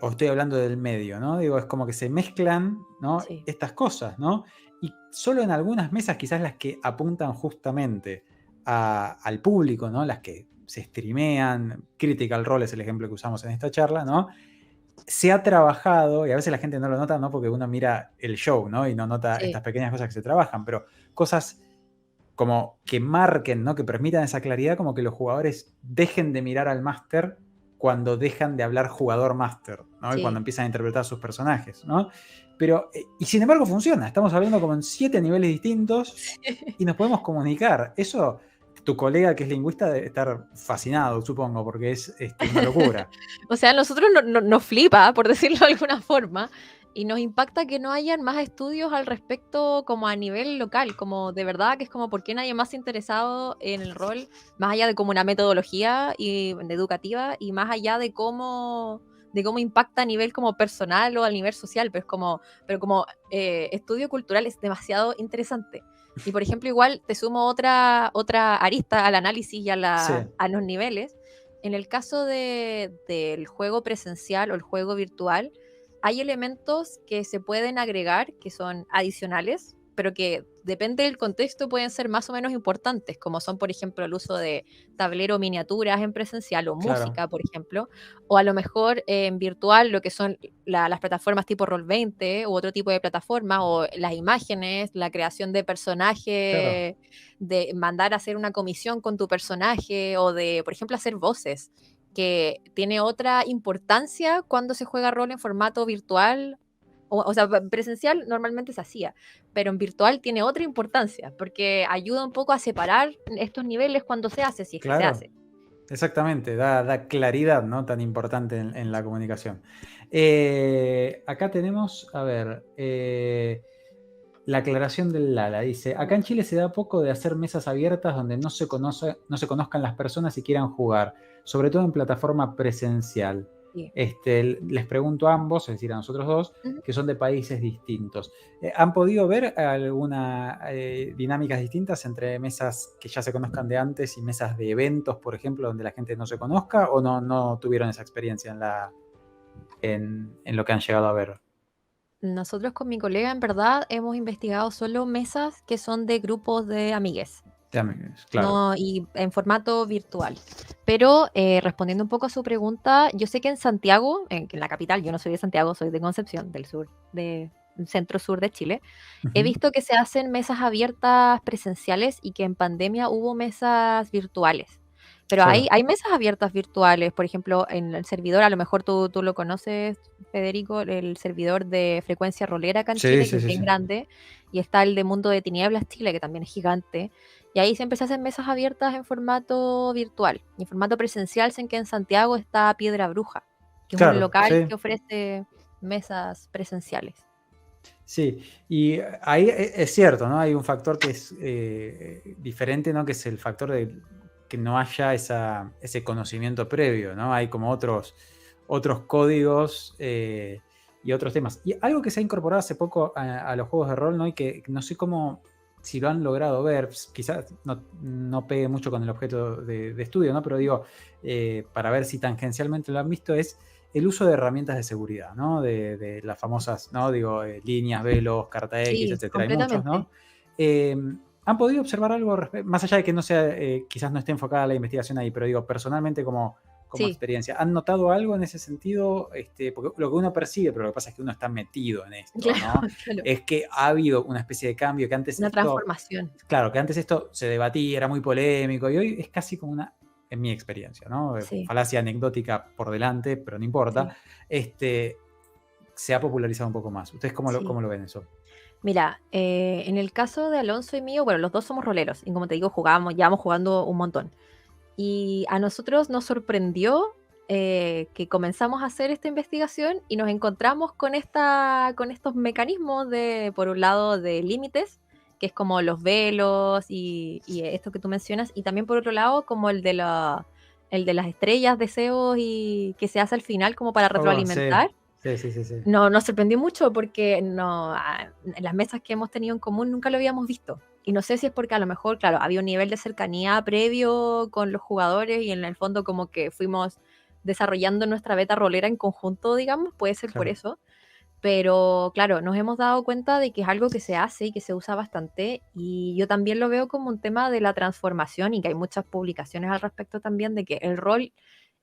o estoy hablando del medio, ¿no? Digo, es como que se mezclan, ¿no? Sí, Estas cosas, ¿no? Y solo en algunas mesas, quizás las que apuntan justamente al público, ¿no? Las que se streamean, Critical Role es el ejemplo que usamos en esta charla, ¿no? Se ha trabajado, y a veces la gente no lo nota, ¿no? Porque uno mira el show, ¿no? Y no nota sí, estas pequeñas cosas que se trabajan, pero cosas como que marquen, ¿no? Que permitan esa claridad, como que los jugadores dejen de mirar al máster cuando dejan de hablar jugador-máster, ¿no? Y cuando sí. empiezan a interpretar sus personajes, ¿no? Pero, y sin embargo funciona, estamos hablando como en 7 niveles distintos y nos podemos comunicar. Eso, tu colega que es lingüista debe estar fascinado, supongo, porque es una locura. O sea, a nosotros nos flipa, por decirlo de alguna forma, y nos impacta que no hayan más estudios al respecto como a nivel local, como de verdad que es como por qué nadie más interesado en el rol, más allá de como una metodología educativa y más allá de cómo impacta a nivel como personal o a nivel social, pero como estudio cultural es demasiado interesante. Y por ejemplo, igual te sumo otra arista al análisis y Sí, a los niveles. En el caso del juego presencial o el juego virtual, hay elementos que se pueden agregar que son adicionales, pero que depende del contexto pueden ser más o menos importantes, como son, por ejemplo, el uso de tablero miniaturas en presencial o claro, música, por ejemplo, o a lo mejor en virtual lo que son las plataformas tipo Roll20 u otro tipo de plataforma, o las imágenes, la creación de claro. personajes, de mandar a hacer una comisión con tu personaje o de, por ejemplo, hacer voces, que tiene otra importancia cuando se juega rol en formato virtual. O sea, presencial normalmente se hacía, pero en virtual tiene otra importancia, porque ayuda un poco a separar estos niveles cuando se hace, si es que se Claro, hace. exactamente, da claridad, ¿no? Tan importante en la comunicación. Acá tenemos, a ver, la aclaración del Lala. Dice, acá en Chile se da poco de hacer mesas abiertas donde no se conozcan las personas y quieran jugar, sobre todo en plataforma presencial. Sí. Les pregunto a ambos, es decir, a nosotros dos, Ujú. que son de países distintos. ¿Han podido ver algunas dinámicas distintas entre mesas que ya se conozcan de antes y mesas de eventos, por ejemplo, donde la gente no se conozca, o no tuvieron esa experiencia en lo que han llegado a ver? Nosotros con mi colega, en verdad, hemos investigado solo mesas que son de grupos de amigues. Claro. No, y en formato virtual. Pero respondiendo un poco a su pregunta, yo sé que en Santiago, en la capital, yo no soy de Santiago, soy de Concepción, del sur, de centro sur de Chile, he Ujú. visto que se hacen mesas abiertas presenciales y que en pandemia hubo mesas virtuales. Pero Claro. hay mesas abiertas virtuales, por ejemplo, en el servidor, a lo mejor tú lo conoces, Federico, el servidor de Frecuencia Rolera acá en Sí, Chile, que sí, es sí, bien sí. grande, y está el de Mundo de Tinieblas Chile, que también es gigante, y ahí siempre se hacen mesas abiertas en formato virtual. Y en formato presencial sé que en Santiago está Piedra Bruja, que es un Claro, local sí, que ofrece mesas presenciales. sí. Y ahí es cierto, ¿no? Hay un factor que es diferente, ¿no? Que es el factor de que no haya ese conocimiento previo, ¿no? Hay como otros códigos y otros temas. Y algo que se ha incorporado hace poco a los juegos de rol, ¿no? Y que no sé cómo, si lo han logrado ver, quizás no pegue mucho con el objeto de estudio, ¿no? Pero digo, para ver si tangencialmente lo han visto, es el uso de herramientas de seguridad, ¿no? De las famosas, ¿no? Digo, líneas, velos, carta X, Sí, etcétera. Hay muchos, completamente. ¿no? Eh, ¿Han podido observar algo, más allá de que no sea, quizás no esté enfocada la investigación ahí, pero digo, personalmente como Sí, experiencia, ¿han notado algo en ese sentido? Porque lo que uno percibe, pero lo que pasa es que uno está metido en esto, claro, ¿no? claro. Es que ha habido una especie de cambio, que antes Una esto, transformación. claro, que antes esto se debatía, era muy polémico, y hoy es casi como en mi experiencia, ¿no? Sí, Falacia anecdótica por delante, pero no importa, sí, este, se ha popularizado un poco más. ¿Ustedes sí. cómo lo ven eso? Mira, en el caso de Alonso y mío, bueno, los dos somos roleros y como te digo, llevamos jugando un montón. Y a nosotros nos sorprendió que comenzamos a hacer esta investigación y nos encontramos con estos mecanismos de, por un lado, de límites, que es como los velos y esto que tú mencionas, y también por otro lado, como el de las estrellas, deseos y que se hace al final como para Oh, sí, retroalimentar. sí, sí, sí, sí. No, nos sorprendió mucho porque en las mesas que hemos tenido en común nunca lo habíamos visto. Y no sé si es porque a lo mejor, claro, había un nivel de cercanía previo con los jugadores y en el fondo como que fuimos desarrollando nuestra beta rolera en conjunto, digamos, puede ser por Claro. eso. Pero claro, nos hemos dado cuenta de que es algo que se hace y que se usa bastante, y yo también lo veo como un tema de la transformación, y que hay muchas publicaciones al respecto también, de que el rol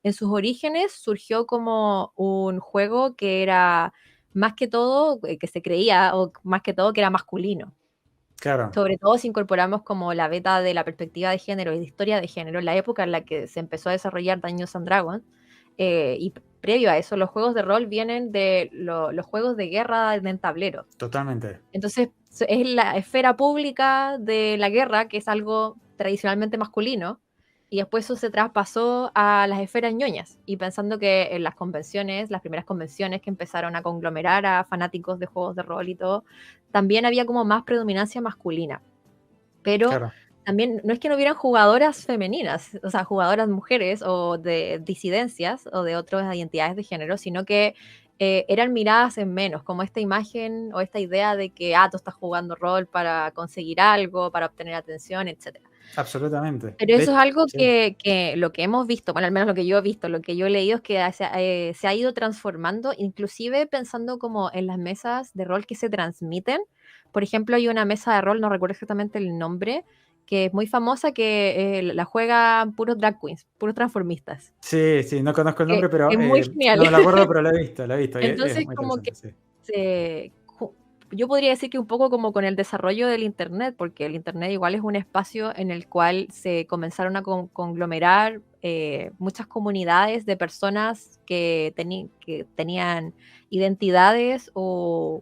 en sus orígenes surgió como un juego que era más que todo, que se creía, o más que todo que era masculino. Claro. Sobre todo si incorporamos como la beta de la perspectiva de género y de historia de género, en la época en la que se empezó a desarrollar Dungeons and Dragons, y previo a eso, los juegos de rol vienen de los juegos de guerra en tablero. Totalmente. Entonces, es la esfera pública de la guerra, que es algo tradicionalmente masculino, y después eso se traspasó a las esferas ñoñas, y pensando que en las convenciones, las primeras convenciones que empezaron a conglomerar a fanáticos de juegos de rol y todo, también había como más predominancia masculina. Pero Claro. también no es que no hubieran jugadoras femeninas, o sea, jugadoras mujeres o de disidencias o de otras identidades de género, sino que eran miradas en menos, como esta imagen o esta idea de que, tú estás jugando rol para conseguir algo, para obtener atención, etcétera. Absolutamente. Pero eso es algo Sí. que lo que hemos visto, bueno, al menos lo que yo he visto, lo que yo he leído, es que se ha ido transformando, inclusive pensando como en las mesas de rol que se transmiten. Por ejemplo, hay una mesa de rol, no recuerdo exactamente el nombre, que es muy famosa, que la juegan puros drag queens, puros transformistas. Sí, sí, no conozco el Que nombre, pero es muy genial. no me lo acuerdo, pero lo he visto, lo he visto. Y es Entonces, muy como que interesante, sí. yo podría decir que un poco como con el desarrollo del Internet, porque el Internet igual es un espacio en el cual se comenzaron a conglomerar muchas comunidades de personas que tenían identidades o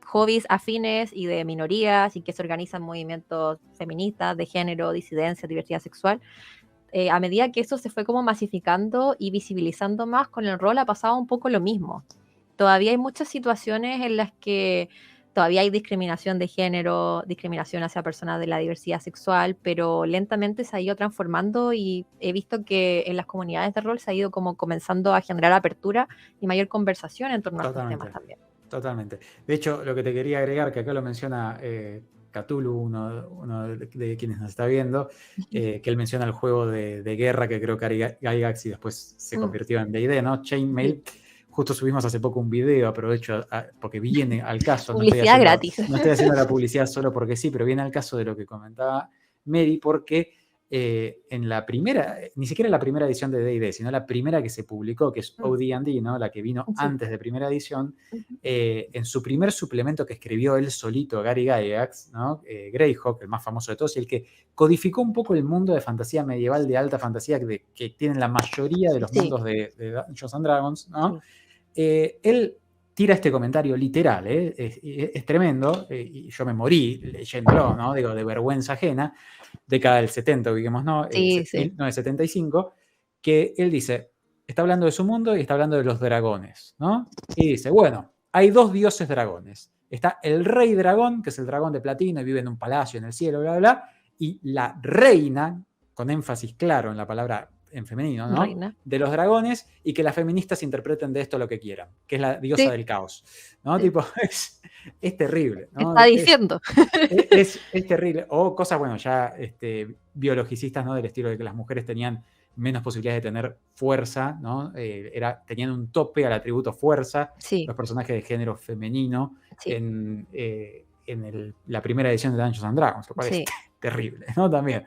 hobbies afines y de minorías, y que se organizan movimientos feministas, de género, disidencia, diversidad sexual. A medida que eso se fue como masificando y visibilizando más, con el rol ha pasado un poco lo mismo. Todavía hay muchas situaciones en las que todavía hay discriminación de género, discriminación hacia personas de la diversidad sexual, pero lentamente se ha ido transformando, y he visto que en las comunidades de rol se ha ido como comenzando a generar apertura y mayor conversación en torno a estos temas también. Totalmente. De hecho, lo que te quería agregar, que acá lo menciona Cthulhu, uno de quienes nos está viendo, que él menciona el juego de guerra que creo que era Gygax y después se convirtió en D&D, ¿no? Chainmail. Sí. Justo subimos hace poco un video, aprovecho porque viene al caso. Publicidad gratis. No estoy haciendo la publicidad solo porque sí, pero viene al caso de lo que comentaba Mary, porque en la primera, ni siquiera la primera edición de D&D, sino la primera que se publicó, que es OD&D, ¿no? La que vino antes de primera edición, en su primer suplemento que escribió él solito, Gary Gygax, ¿no? Greyhawk, el más famoso de todos, y el que codificó un poco el mundo de fantasía medieval, de alta fantasía, que tienen la mayoría de los mundos de Dungeons and Dragons, ¿no? Él tira este comentario literal, es tremendo, y yo me morí leyéndolo, ¿no? Digo, de vergüenza ajena, década del 70, ubiquemos, ¿no? 1975, que él dice, está hablando de su mundo y está hablando de los dragones, ¿no? Y dice, bueno, hay dos dioses dragones. Está el rey dragón, que es el dragón de platino y vive en un palacio en el cielo, bla, bla, y la reina, con énfasis claro en la palabra en femenino, ¿no? Reina. De los dragones, y que las feministas interpreten de esto lo que quieran, que es la diosa del caos, ¿no? Tipo, es terrible, ¿no? Está diciendo. Es terrible. O cosas, bueno, ya biologicistas, ¿no? Del estilo de que las mujeres tenían menos posibilidades de tener fuerza, ¿no? Tenían un tope al atributo fuerza, los personajes de género femenino, en la primera edición de Dungeons and Dragons, lo cual es terrible, ¿no? También.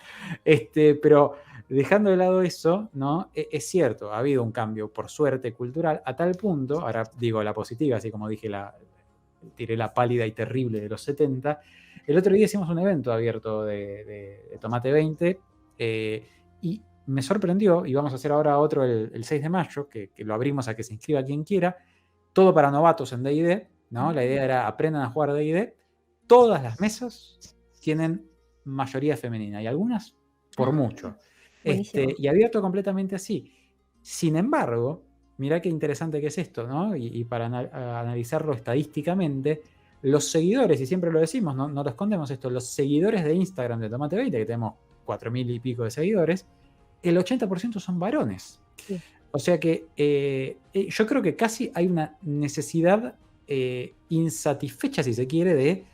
Pero dejando de lado eso, ¿no? Es cierto, ha habido un cambio, por suerte, cultural, a tal punto, ahora digo la positiva, así como dije tiré la pálida y terrible de los 70. El otro día hicimos un evento abierto de Tomate 20 y me sorprendió, y vamos a hacer ahora otro el 6 de mayo, que lo abrimos a que se inscriba quien quiera, todo para novatos en D&D, ¿no? La idea era aprendan a jugar D&D. Todas las mesas tienen mayoría femenina y algunas por mucho. Y abierto completamente así. Sin embargo, mirá qué interesante que es esto, ¿no? Y para analizarlo estadísticamente, los seguidores, y siempre lo decimos, no lo escondemos esto, los seguidores de Instagram de Tomate 20, que tenemos 4.000 y pico de seguidores, el 80% son varones. Sí. O sea que yo creo que casi hay una necesidad insatisfecha, si se quiere,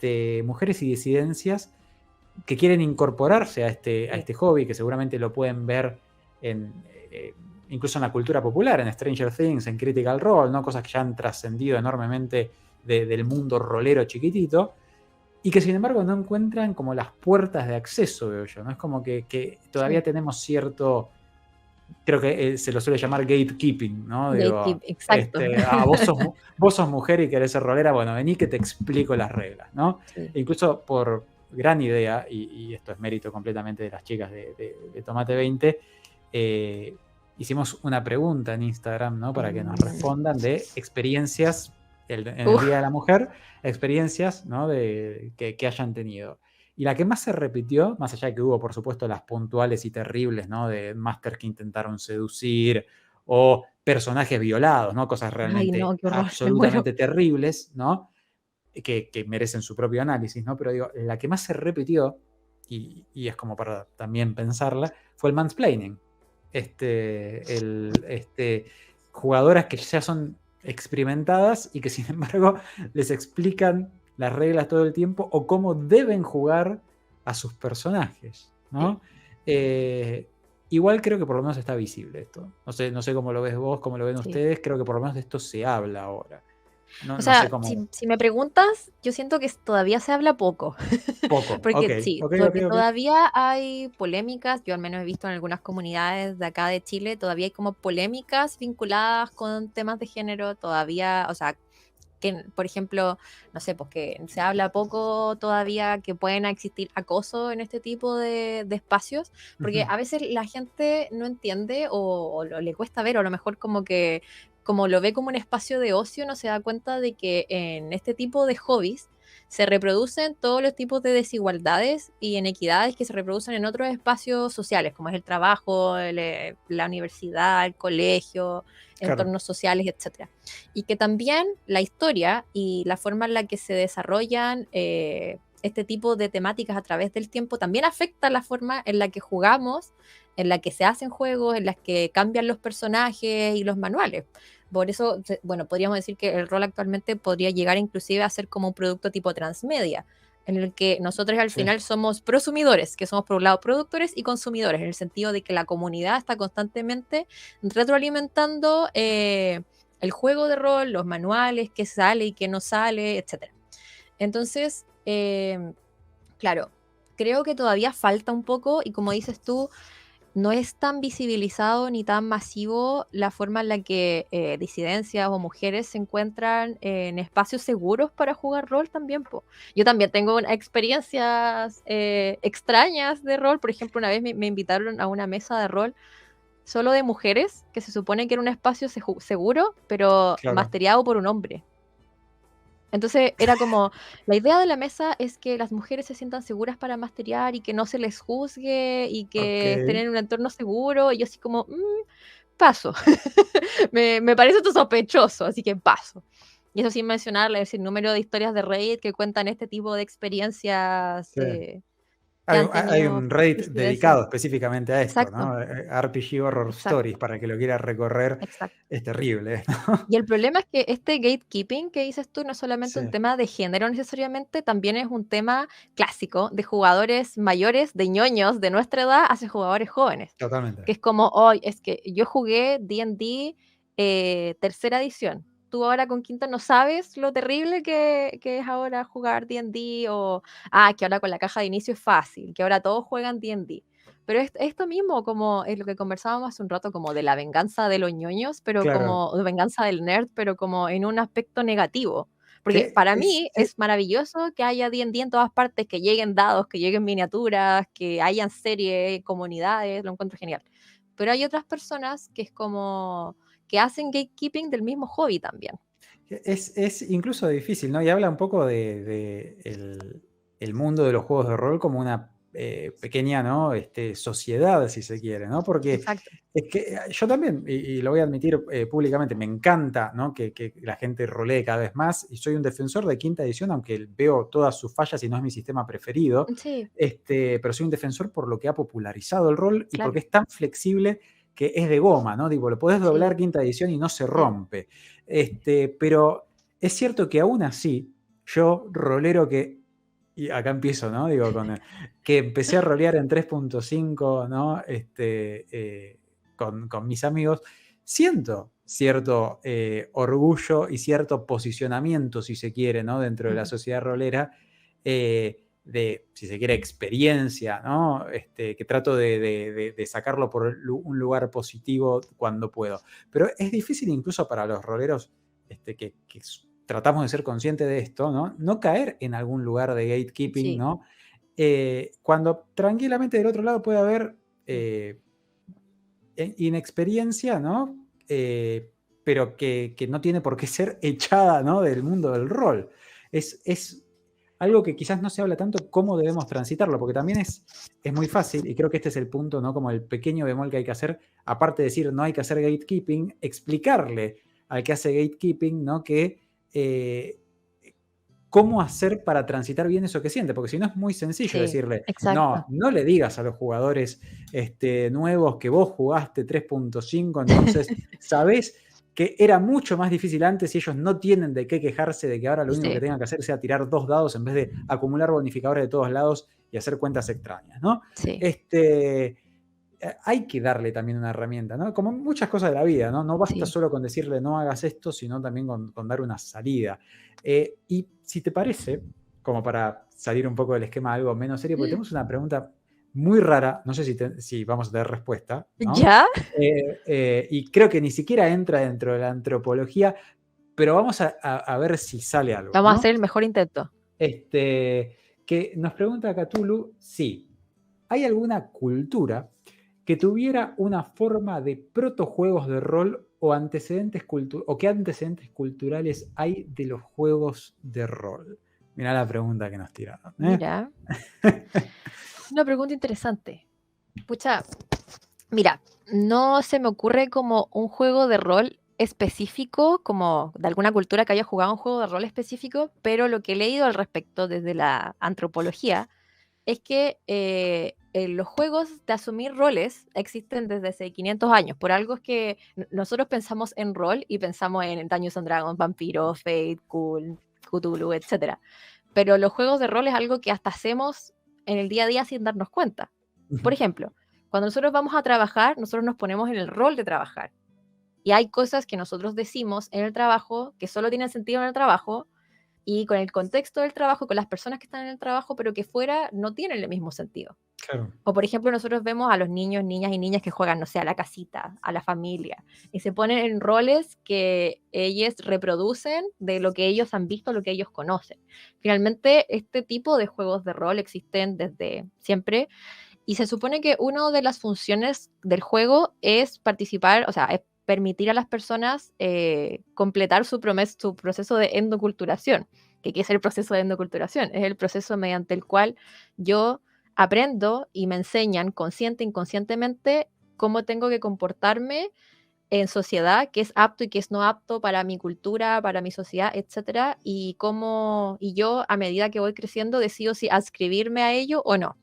de mujeres y disidencias que quieren incorporarse a este hobby, que seguramente lo pueden ver en incluso en la cultura popular, en Stranger Things, en Critical Role, ¿no? Cosas que ya han trascendido enormemente del mundo rolero chiquitito, y que sin embargo no encuentran como las puertas de acceso, veo yo, ¿no? Es como que todavía Sí. tenemos cierto, creo que se lo suele llamar gatekeeping, ¿no? Gatekeep, Digo, exacto. vos sos mujer y querés ser rolera, bueno, vení que te explico las reglas, ¿no? Sí. E incluso por gran idea, y esto es mérito completamente de las chicas de Tomate 20, hicimos una pregunta en Instagram, ¿no? Para que nos respondan de experiencias en el Día de la Mujer, experiencias, ¿no? Que hayan tenido. Y la que más se repitió, más allá de que hubo, por supuesto, las puntuales y terribles, ¿no? De Master que intentaron seducir o personajes violados, ¿no? Cosas Ay, no, realmente qué horror, me muero. absolutamente terribles, ¿no? Que merecen su propio análisis, ¿no? Pero digo, la que más se repitió, y es como para también pensarla, fue el mansplaining. Jugadoras que ya son experimentadas y que sin embargo les explican las reglas todo el tiempo o cómo deben jugar a sus personajes, ¿no? Igual creo que por lo menos está visible esto. No sé cómo lo ves vos, cómo lo ven Sí. ustedes, creo que por lo menos de esto se habla ahora. O No sé sea, cómo. si me preguntas, yo siento que todavía se habla poco. Poco, ok, Porque sí, ok, ok, porque ok. todavía hay polémicas, yo al menos he visto en algunas comunidades de acá de Chile, todavía hay como polémicas vinculadas con temas de género, todavía, o sea, que, por ejemplo, no sé, pues que se habla poco todavía que pueden existir acoso en este tipo de espacios, porque Ujú. a veces la gente no entiende o le cuesta ver, o a lo mejor como que como lo ve como un espacio de ocio, no se da cuenta de que en este tipo de hobbies se reproducen todos los tipos de desigualdades y inequidades que se reproducen en otros espacios sociales, como es el trabajo, la universidad, el colegio, Claro, entornos sociales, etcétera. Y que también la historia y la forma en la que se desarrollan este tipo de temáticas a través del tiempo también afecta la forma en la que jugamos, en la que se hacen juegos, en las que cambian los personajes y los manuales. Por eso, bueno, podríamos decir que el rol actualmente podría llegar inclusive a ser como un producto tipo transmedia, en el que nosotros al sí. final somos prosumidores, que somos por un lado productores y consumidores, en el sentido de que la comunidad está constantemente retroalimentando el juego de rol, los manuales, qué sale y qué no sale, etc. Entonces, claro, creo que todavía falta un poco y como dices tú, no es tan visibilizado ni tan masivo la forma en la que disidencias o mujeres se encuentran en espacios seguros para jugar rol también. Po. Yo también tengo experiencias extrañas de rol. Por ejemplo, una vez me invitaron a una mesa de rol solo de mujeres, que se supone que era un espacio seguro, pero Claro. masteriado por un hombre. Entonces era como, la idea de la mesa es que las mujeres se sientan seguras para masteriar y que no se les juzgue y Ok. que estén en un entorno seguro. Y yo así como, paso. Me parece esto sospechoso, así que paso. Y eso sin mencionarles el número de historias de Reddit que cuentan este tipo de experiencias Sí. que han Hay tenido un Reddit disidencias. dedicado específicamente a esto, Exacto, ¿no? RPG Horror Stories, exacto, para que lo quiera recorrer, exacto. es terrible, ¿no? Y el problema es que este gatekeeping que dices tú no es solamente un Sí, tema de género necesariamente, también es un tema clásico de jugadores mayores, de ñoños de nuestra edad hacia jugadores jóvenes. totalmente. Que es como, hoy es que yo jugué D&D tercera edición. Tú ahora con quinta no sabes lo terrible que es ahora jugar D&D o, que ahora con la caja de inicio es fácil, que ahora todos juegan D&D. Pero esto mismo, como es lo que conversábamos hace un rato, como de la venganza de los ñoños, pero Claro. como de venganza del nerd, pero como en un aspecto negativo. Porque Que para mí sí, es maravilloso que haya D&D en todas partes, que lleguen dados, que lleguen miniaturas, que hayan series, comunidades, lo encuentro genial. Pero hay otras personas que es como que hacen gatekeeping del mismo hobby también. es incluso difícil, ¿no? Y habla un poco de el mundo de los juegos de rol como una pequeña, ¿no? Sociedad, si se quiere, ¿no? Porque Exacto. es que yo también, y lo voy a admitir públicamente, me encanta, ¿no? Que la gente rolee cada vez más, y soy un defensor de quinta edición, aunque veo todas sus fallas y no es mi sistema preferido, Sí, pero soy un defensor por lo que ha popularizado el rol y porque claro. es tan flexible que es de goma, ¿no? Digo, lo podés doblar Sí, quinta edición y no se sí. rompe. Pero es cierto que aún así, yo, rolero y acá empiezo, ¿no? Digo, que empecé a rolear en 3.5, ¿no? con mis amigos, siento cierto orgullo y cierto posicionamiento, si se quiere, ¿no? Dentro de la sociedad rolera, de, si se quiere, experiencia, ¿no? Que trato de sacarlo por un lugar positivo cuando puedo. Pero es difícil incluso para los roleros que tratamos de ser conscientes de esto, ¿no? No caer en algún lugar de gatekeeping, Sí. ¿no? Cuando tranquilamente del otro lado puede haber inexperiencia, ¿no? Pero que no tiene por qué ser echada, ¿no? Del mundo del rol. Es algo que quizás no se habla tanto cómo debemos transitarlo, porque también es muy fácil, y creo que este es el punto, ¿no? Como el pequeño bemol que hay que hacer, aparte de decir no hay que hacer gatekeeping, explicarle al que hace gatekeeping, ¿no? Que cómo hacer para transitar bien eso que siente, porque si no es muy sencillo Sí, decirle, exacto. no le digas a los jugadores nuevos que vos jugaste 3.5, entonces sabés que era mucho más difícil antes y ellos no tienen de qué quejarse de que ahora lo único que Sí, tengan que hacer sea tirar 2 dados en vez de acumular bonificadores de todos lados y hacer cuentas extrañas, ¿no? sí, Hay que darle también una herramienta, ¿no? Como muchas cosas de la vida, ¿no? No basta sí. solo con decirle no hagas esto, sino también con dar una salida. Y si te parece, como para salir un poco del esquema algo menos serio, porque tenemos una pregunta muy rara, no sé si vamos a tener respuesta, ¿no? ¿Ya? Y creo que ni siquiera entra dentro de la antropología, pero vamos a ver si sale algo, Vamos a ¿no? hacer el mejor intento. Que nos pregunta Cthulhu si hay alguna cultura que tuviera una forma de protojuegos de rol o qué antecedentes culturales hay de los juegos de rol. Mirá la pregunta que nos tiraron. Mira, una pregunta interesante. Pucha, mira, no se me ocurre como un juego de rol específico, como de alguna cultura que haya jugado un juego de rol específico, pero lo que he leído al respecto desde la antropología es que los juegos de asumir roles existen desde hace 500 años. Por algo es que nosotros pensamos en rol y pensamos en Dungeons and Dragons, Vampiro, Fate, Cthulhu, etc. Pero los juegos de rol es algo que hasta hacemos en el día a día sin darnos cuenta. Por ejemplo, cuando nosotros vamos a trabajar, nosotros nos ponemos en el rol de trabajar. Y hay cosas que nosotros decimos en el trabajo que solo tienen sentido en el trabajo y con el contexto del trabajo, con las personas que están en el trabajo, pero que fuera no tienen el mismo sentido. Claro. O por ejemplo, nosotros vemos a los niños, niñas y niñas que juegan, no sé, a la casita, a la familia, y se ponen en roles que ellos reproducen de lo que ellos han visto, lo que ellos conocen. Finalmente, este tipo de juegos de rol existen desde siempre, y se supone que una de las funciones del juego es participar, o sea, es permitir a las personas completar su proceso de endoculturación. ¿Qué es el proceso de endoculturación? Es el proceso mediante el cual yo aprendo y me enseñan consciente e inconscientemente cómo tengo que comportarme en sociedad, qué es apto y qué es no apto para mi cultura, para mi sociedad, etcétera, y yo a medida que voy creciendo decido si adscribirme a ello o no.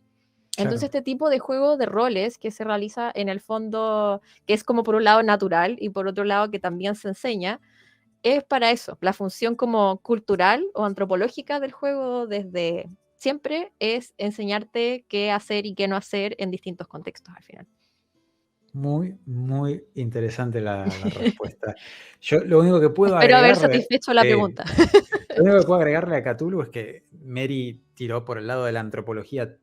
Entonces, Claro. este tipo de juego de roles que se realiza en el fondo, que es como por un lado natural y por otro lado que también se enseña, es para eso. La función como cultural o antropológica del juego desde siempre es enseñarte qué hacer y qué no hacer en distintos contextos al final. Muy, muy interesante la respuesta. Yo lo único que puedo Espero haber agregarle, satisfecho la pregunta. lo único que puedo agregarle a Cthulhu es que Mary tiró por el lado de la antropología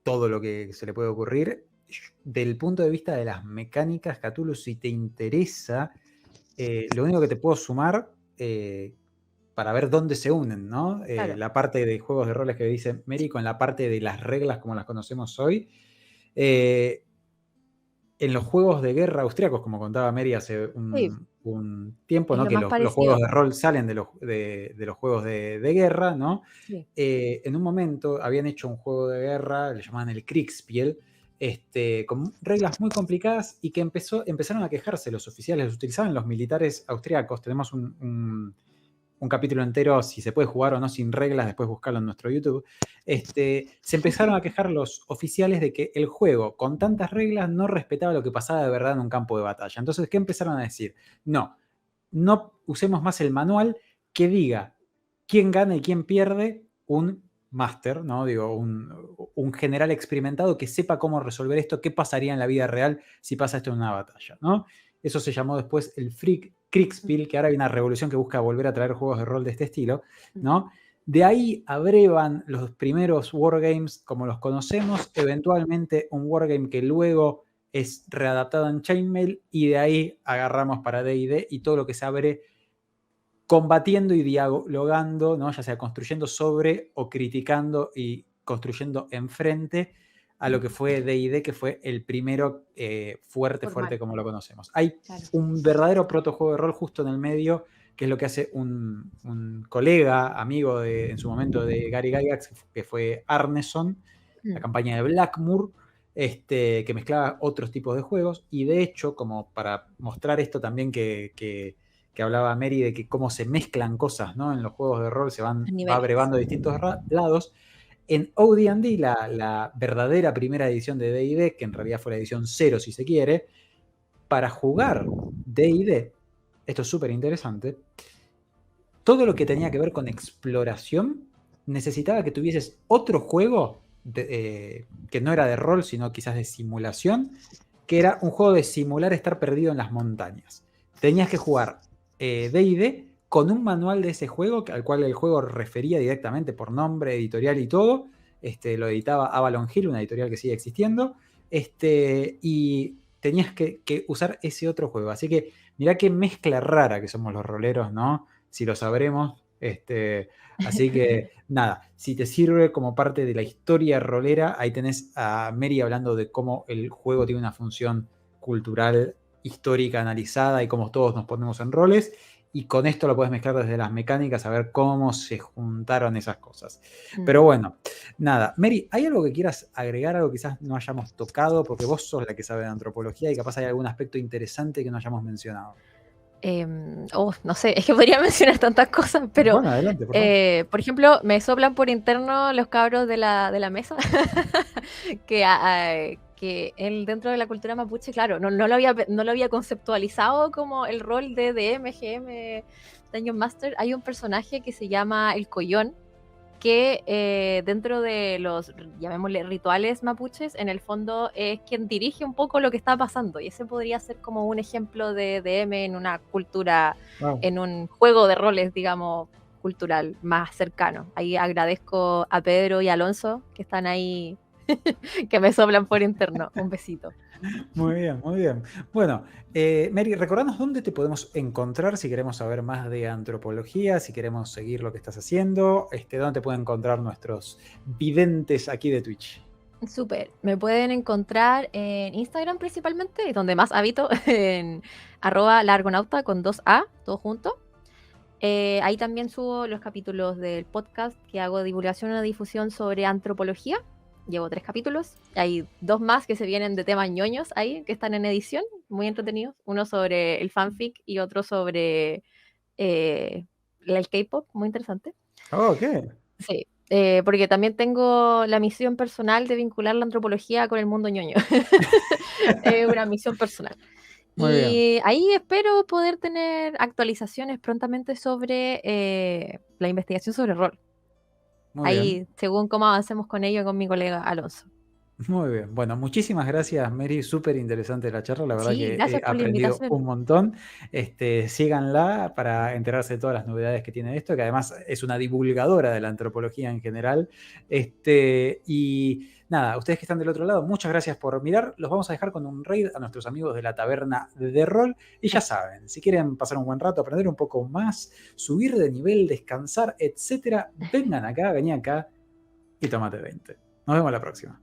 todo lo que se le puede ocurrir. Del punto de vista de las mecánicas, Cthulhu, si te interesa, lo único que te puedo sumar para ver dónde se unen, ¿no? Claro. La parte de juegos de roles que dice Mary con la parte de las reglas como las conocemos hoy. En los juegos de guerra austriacos, como contaba Mary hace Sí, un tiempo, es ¿no? lo Que más los juegos parecido. de rol salen de los juegos de guerra, ¿no? Sí. En un momento habían hecho un juego de guerra, le llamaban el Kriegspiel, con reglas muy complicadas y que empezaron a quejarse los oficiales, los utilizaban los militares austriacos. Tenemos un capítulo entero, si se puede jugar o no sin reglas, después buscarlo en nuestro YouTube. Se empezaron a quejar los oficiales de que el juego, con tantas reglas, no respetaba lo que pasaba de verdad en un campo de batalla. Entonces, ¿qué empezaron a decir? No usemos más el manual que diga quién gana y quién pierde un máster, ¿no? Digo, un general experimentado que sepa cómo resolver esto, qué pasaría en la vida real si pasa esto en una batalla, ¿no? Eso se llamó después el Kriegspiel, que ahora hay una revolución que busca volver a traer juegos de rol de este estilo, ¿no? De ahí abrevan los primeros wargames como los conocemos, eventualmente un wargame que luego es readaptado en Chainmail, y de ahí agarramos para D&D y todo lo que se abre combatiendo y dialogando, ¿no? Ya sea construyendo sobre o criticando y construyendo enfrente a lo que fue D&D, que fue el primero fuerte como lo conocemos. Hay un verdadero protojuego de rol justo en el medio, que es lo que hace un colega, amigo en su momento de Gary Gygax, que fue Arneson, la campaña de Blackmoor, que mezclaba otros tipos de juegos. Y de hecho, como para mostrar esto también que hablaba Mary, de que cómo se mezclan cosas, ¿no? En los juegos de rol va abrevando de distintos lados. En OD&D, la verdadera primera edición de D&D, que en realidad fue la edición 0 si se quiere, para jugar D&D, esto es súper interesante, todo lo que tenía que ver con exploración necesitaba que tuvieses otro juego que no era de rol, sino quizás de simulación, que era un juego de simular estar perdido en las montañas. Tenías que jugar D&D con un manual de ese juego, al cual el juego refería directamente por nombre, editorial y todo. Lo editaba Avalon Hill, una editorial que sigue existiendo, y tenías que usar ese otro juego. Así que mirá qué mezcla rara que somos los roleros, ¿no? Si lo sabremos. Así que nada, si te sirve como parte de la historia rolera, ahí tenés a Mary hablando de cómo el juego tiene una función cultural, histórica, analizada, y cómo todos nos ponemos en roles. Y con esto lo puedes mezclar desde las mecánicas, a ver cómo se juntaron esas cosas. Pero bueno, nada. Mary, ¿hay algo que quieras agregar, algo que quizás no hayamos tocado? Porque vos sos la que sabe de antropología y capaz hay algún aspecto interesante que no hayamos mencionado. No sé, es que podría mencionar tantas cosas, pero bueno, adelante, por favor. por ejemplo, me soplan por interno los cabros de la mesa que él dentro de la cultura mapuche, claro, no lo había conceptualizado como el rol de DM, GM, Dungeon Master. Hay un personaje que se llama el Coyón, que dentro de los, llamémosle, rituales mapuches, en el fondo es quien dirige un poco lo que está pasando, y ese podría ser como un ejemplo de DM en una cultura, en un juego de roles, digamos, cultural más cercano. Ahí agradezco a Pedro y Alonso que están ahí, que me soplan por interno. Un besito. Muy bien, muy bien. Bueno, Mary, recordanos dónde te podemos encontrar si queremos saber más de antropología, si queremos seguir lo que estás haciendo, dónde te pueden encontrar nuestros videntes aquí de Twitch. Súper, me pueden encontrar en Instagram principalmente, donde más habito, en @largonauta con 2A, todo junto. Ahí también subo los capítulos del podcast que hago divulgación o difusión sobre antropología. Llevo 3 capítulos. Hay 2 más que se vienen de temas ñoños ahí, que están en edición, muy entretenidos. Uno sobre el fanfic y otro sobre el K-pop, muy interesante. Oh, ¿qué? Sí, porque también tengo la misión personal de vincular la antropología con el mundo ñoño. Es una misión personal. Muy y bien. Ahí espero poder tener actualizaciones prontamente sobre la investigación sobre rol. Muy Ahí, bien. según cómo avancemos con ello, con mi colega Alonso. Muy bien. Bueno, muchísimas gracias, Mary. Súper interesante la charla. La verdad Sí, que gracias he por la aprendido invitación. un montón. Síganla para enterarse de todas las novedades que tiene esto, que además es una divulgadora de la antropología en general. Y nada, ustedes que están del otro lado, muchas gracias por mirar. Los vamos a dejar con un raid a nuestros amigos de la taberna de rol. Y ya saben, si quieren pasar un buen rato, aprender un poco más, subir de nivel, descansar, etcétera, vengan acá, vení acá y tomate 20. Nos vemos la próxima.